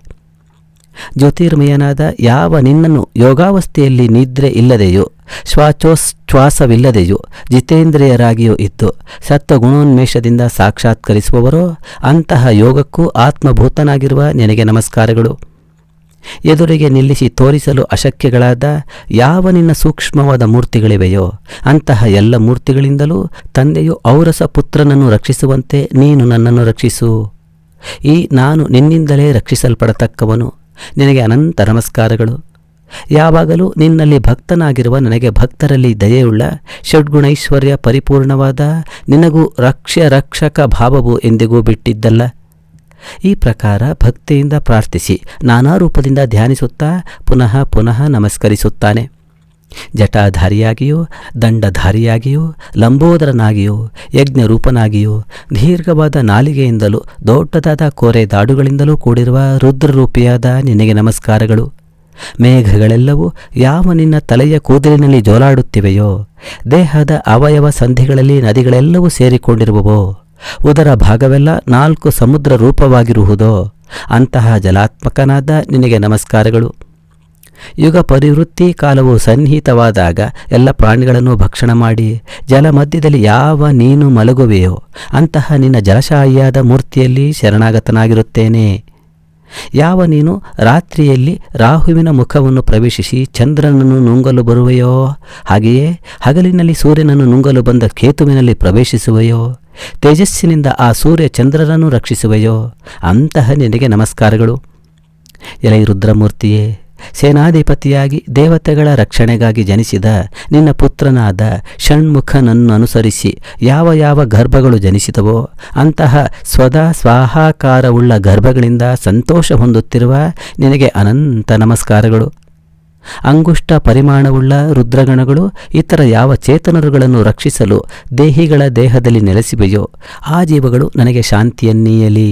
ಜ್ಯೋತಿರ್ಮಯನಾದ ಯಾವ ನಿನ್ನನ್ನು ಯೋಗಾವಸ್ಥೆಯಲ್ಲಿ ನಿದ್ರೆ ಇಲ್ಲದೆಯೋ ಶ್ವಾಸೋಚ್ಛ್ವಾಸವಿಲ್ಲದೆಯೋ ಜಿತೇಂದ್ರಿಯರಾಗಿಯೂ ಇದ್ದು ಸತ್ವಗುಣೋನ್ಮೇಷದಿಂದ ಸಾಕ್ಷಾತ್ಕರಿಸುವವರೋ ಅಂತಹ ಯೋಗಕ್ಕೂ ಆತ್ಮಭೂತನಾಗಿರುವ ನಿನಗೆ ನಮಸ್ಕಾರಗಳು. ಎದುರಿಗೆ ನಿಲ್ಲಿಸಿ ತೋರಿಸಲು ಅಶಕ್ಯಗಳಾದ ಯಾವ ನಿನ್ನ ಸೂಕ್ಷ್ಮವಾದ ಮೂರ್ತಿಗಳಿವೆಯೋ ಅಂತಹ ಎಲ್ಲ ಮೂರ್ತಿಗಳಿಂದಲೂ ತಂದೆಯು ಔರಸ ಪುತ್ರನನ್ನು ರಕ್ಷಿಸುವಂತೆ ನೀನು ನನ್ನನ್ನು ರಕ್ಷಿಸು. ಈ ನಾನು ನಿನ್ನಿಂದಲೇ ರಕ್ಷಿಸಲ್ಪಡತಕ್ಕವನು. ನಿನಗೆ ಅನಂತ ನಮಸ್ಕಾರಗಳು. ಯಾವಾಗಲೂ ನಿನ್ನಲ್ಲಿ ಭಕ್ತನಾಗಿರುವ ನನಗೆ ಭಕ್ತರಲ್ಲಿ ದಯೆಯುಳ್ಳ ಷಡ್ಗುಣೈಶ್ವರ್ಯ ಪರಿಪೂರ್ಣವಾದ ನಿನಗೂ ರಕ್ಷಕ ಭಾವವು ಎಂದಿಗೂ ಬಿಟ್ಟಿದ್ದಲ್ಲ. ಈ ಪ್ರಕಾರ ಭಕ್ತಿಯಿಂದ ಪ್ರಾರ್ಥಿಸಿ ನಾನಾ ರೂಪದಿಂದ ಧ್ಯಾನಿಸುತ್ತಾ ಪುನಃ ಪುನಃ ನಮಸ್ಕರಿಸುತ್ತಾನೆ. ಜಟಾಧಾರಿಯಾಗಿಯೂ ದಂಡಧಾರಿಯಾಗಿಯೂ ಲಂಬೋದರನಾಗಿಯೂ ಯಜ್ಞರೂಪನಾಗಿಯೂ ದೀರ್ಘವಾದ ನಾಲಿಗೆಯಿಂದಲೂ ದೊಡ್ಡದಾದ ಕೋರೆ ದಾಡುಗಳಿಂದಲೂ ಕೂಡಿರುವ ರುದ್ರರೂಪಿಯಾದ ನಿನಗೆ ನಮಸ್ಕಾರಗಳು. ಮೇಘಗಳೆಲ್ಲವೂ ಯಾವ ನಿನ್ನ ತಲೆಯ ಕೂದಲಿನಲ್ಲಿ ಜೋಲಾಡುತ್ತಿವೆಯೋ, ದೇಹದ ಅವಯವ ಸಂಧಿಗಳಲ್ಲಿ ನದಿಗಳೆಲ್ಲವೂ ಸೇರಿಕೊಂಡಿರುವವೋ, ಉದರ ಭಾಗವೆಲ್ಲ 4 ಸಮುದ್ರ ರೂಪವಾಗಿರುವುದೋ ಅಂತಹ ಜಲಾತ್ಮಕನಾದ ನಿನಗೆ ನಮಸ್ಕಾರಗಳು. ಯುಗ ಪರಿವೃತ್ತಿ ಕಾಲವು ಸನ್ನಿಹಿತವಾದಾಗ ಎಲ್ಲ ಪ್ರಾಣಿಗಳನ್ನು ಭಕ್ಷಣ ಮಾಡಿ ಜಲ ಮಧ್ಯದಲ್ಲಿ ಯಾವ ನೀನು ಮಲಗುವೆಯೋ ಅಂತಹ ನಿನ್ನ ಜಲಶಾಹಿಯಾದ ಮೂರ್ತಿಯಲ್ಲಿ ಶರಣಾಗತನಾಗಿರುತ್ತೇನೆ. ಯಾವ ನೀನು ರಾತ್ರಿಯಲ್ಲಿ ರಾಹುವಿನ ಮುಖವನ್ನು ಪ್ರವೇಶಿಸಿ ಚಂದ್ರನನ್ನು ನುಂಗಲು ಬರುವೆಯೋ, ಹಾಗೆಯೇ ಹಗಲಿನಲ್ಲಿ ಸೂರ್ಯನನ್ನು ನುಂಗಲು ಬಂದ ಕೇತುವಿನಲ್ಲಿ ಪ್ರವೇಶಿಸುವೆಯೋ, ತೇಜಸ್ಸಿನಿಂದ ಆ ಸೂರ್ಯ ಚಂದ್ರರನ್ನು ರಕ್ಷಿಸುವೆಯೋ ಅಂತಹ ನಿನಗೆ ನಮಸ್ಕಾರಗಳು. ಎಲೈ ರುದ್ರಮೂರ್ತಿಯೇ, ಸೇನಾಧಿಪತಿಯಾಗಿ ದೇವತೆಗಳ ರಕ್ಷಣೆಗಾಗಿ ಜನಿಸಿದ ನಿನ್ನ ಪುತ್ರನಾದ ಷಣ್ಮುಖನನ್ನು ಅನುಸರಿಸಿ ಯಾವ ಯಾವ ಗರ್ಭಗಳು ಜನಿಸಿದವೋ ಅಂತಹ ಸ್ವದಾ ಸ್ವಾಹಾಕಾರವುಳ್ಳ ಗರ್ಭಗಳಿಂದ ಸಂತೋಷ ಹೊಂದುತ್ತಿರುವ ನಿನಗೆ ಅನಂತ ನಮಸ್ಕಾರಗಳು. ಅಂಗುಷ್ಟ ಪರಿಮಾಣವುಳ್ಳ ರುದ್ರಗಣಗಳು ಇತರ ಯಾವ ಚೇತನರುಗಳನ್ನು ರಕ್ಷಿಸಲು ದೇಹಿಗಳ ದೇಹದಲ್ಲಿ ನೆಲೆಸಿವೆಯೋ ಆ ಜೀವಗಳು ನನಗೆ ಶಾಂತಿಯನ್ನೀಯಲಿ.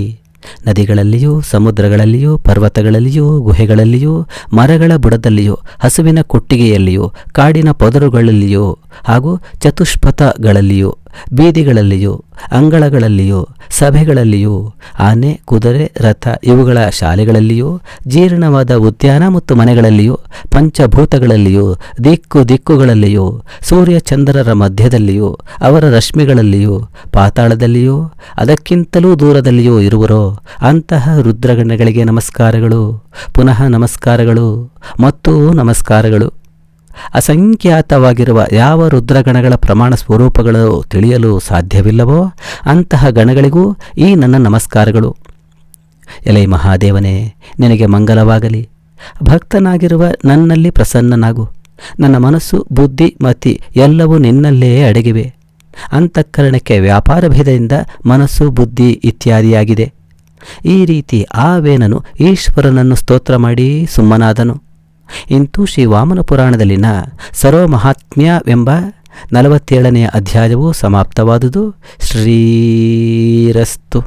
ನದಿಗಳಲ್ಲಿಯೂ ಸಮುದ್ರಗಳಲ್ಲಿಯೂ ಪರ್ವತಗಳಲ್ಲಿಯೂ ಗುಹೆಗಳಲ್ಲಿಯೂ ಮರಗಳ ಬುಡದಲ್ಲಿಯೂ ಹಸುವಿನ ಕೊಟ್ಟಿಗೆಯಲ್ಲಿಯೂ ಕಾಡಿನ ಪೊದರುಗಳಲ್ಲಿಯೂ ಹಾಗೂ ಚತುಷ್ಪಥಗಳಲ್ಲಿಯೂ ಬೀದಿಗಳಲ್ಲಿಯೂ ಅಂಗಳಗಳಲ್ಲಿಯೂ ಸಭೆಗಳಲ್ಲಿಯೂ ಆನೆ ಕುದುರೆ ರಥ ಇವುಗಳ ಶಾಲೆಗಳಲ್ಲಿಯೂ ಜೀರ್ಣವಾದ ಉದ್ಯಾನ ಮತ್ತು ಮನೆಗಳಲ್ಲಿಯೂ ಪಂಚಭೂತಗಳಲ್ಲಿಯೂ ದಿಕ್ಕುಗಳಲ್ಲಿಯೂ ಸೂರ್ಯಚಂದ್ರರ ಮಧ್ಯದಲ್ಲಿಯೂ ಅವರ ರಶ್ಮಿಗಳಲ್ಲಿಯೂ ಪಾತಾಳದಲ್ಲಿಯೂ ಅದಕ್ಕಿಂತಲೂ ದೂರದಲ್ಲಿಯೂ ಇರುವರೋ ಅಂತಹ ರುದ್ರಗಣಗಳಿಗೆ ನಮಸ್ಕಾರಗಳು, ಪುನಃ ನಮಸ್ಕಾರಗಳು ಮತ್ತು ನಮಸ್ಕಾರಗಳು. ಅಸಂಖ್ಯಾತವಾಗಿರುವ ಯಾವ ರುದ್ರಗಣಗಳ ಪ್ರಮಾಣ ಸ್ವರೂಪಗಳು ತಿಳಿಯಲು ಸಾಧ್ಯವಿಲ್ಲವೋ ಅಂತಹ ಗಣಗಳಿಗೂ ಈ ನನ್ನ ನಮಸ್ಕಾರಗಳು. ಎಲೈ ಮಹಾದೇವನೇ, ನಿನಗೆ ಮಂಗಲವಾಗಲಿ. ಭಕ್ತನಾಗಿರುವ ನನ್ನಲ್ಲಿ ಪ್ರಸನ್ನನಾಗು. ನನ್ನ ಮನಸ್ಸು ಬುದ್ಧಿ ಮತಿ ಎಲ್ಲವೂ ನಿನ್ನಲ್ಲೇ ಅಡಗಿವೆ. ಅಂತಃಕರಣಕ್ಕೆ ವ್ಯಾಪಾರ ಭೇದದಿಂದ ಮನಸ್ಸು ಬುದ್ಧಿ ಇತ್ಯಾದಿಯಾಗಿದೆ. ಈ ರೀತಿ ಆ ವೇನನು ಈಶ್ವರನನ್ನು ಸ್ತೋತ್ರ ಮಾಡಿ ಸುಮ್ಮನಾದನು. ಇಂತೂ ಶ್ರೀ ವಾಮನ ಪುರಾಣದಲ್ಲಿನ ಸರ್ವಮಹಾತ್ಮ್ಯವೆಂಬ 47ನೇ ಅಧ್ಯಾಯವು ಸಮಾಪ್ತವಾದುದು. ಶ್ರೀರಸ್ತು.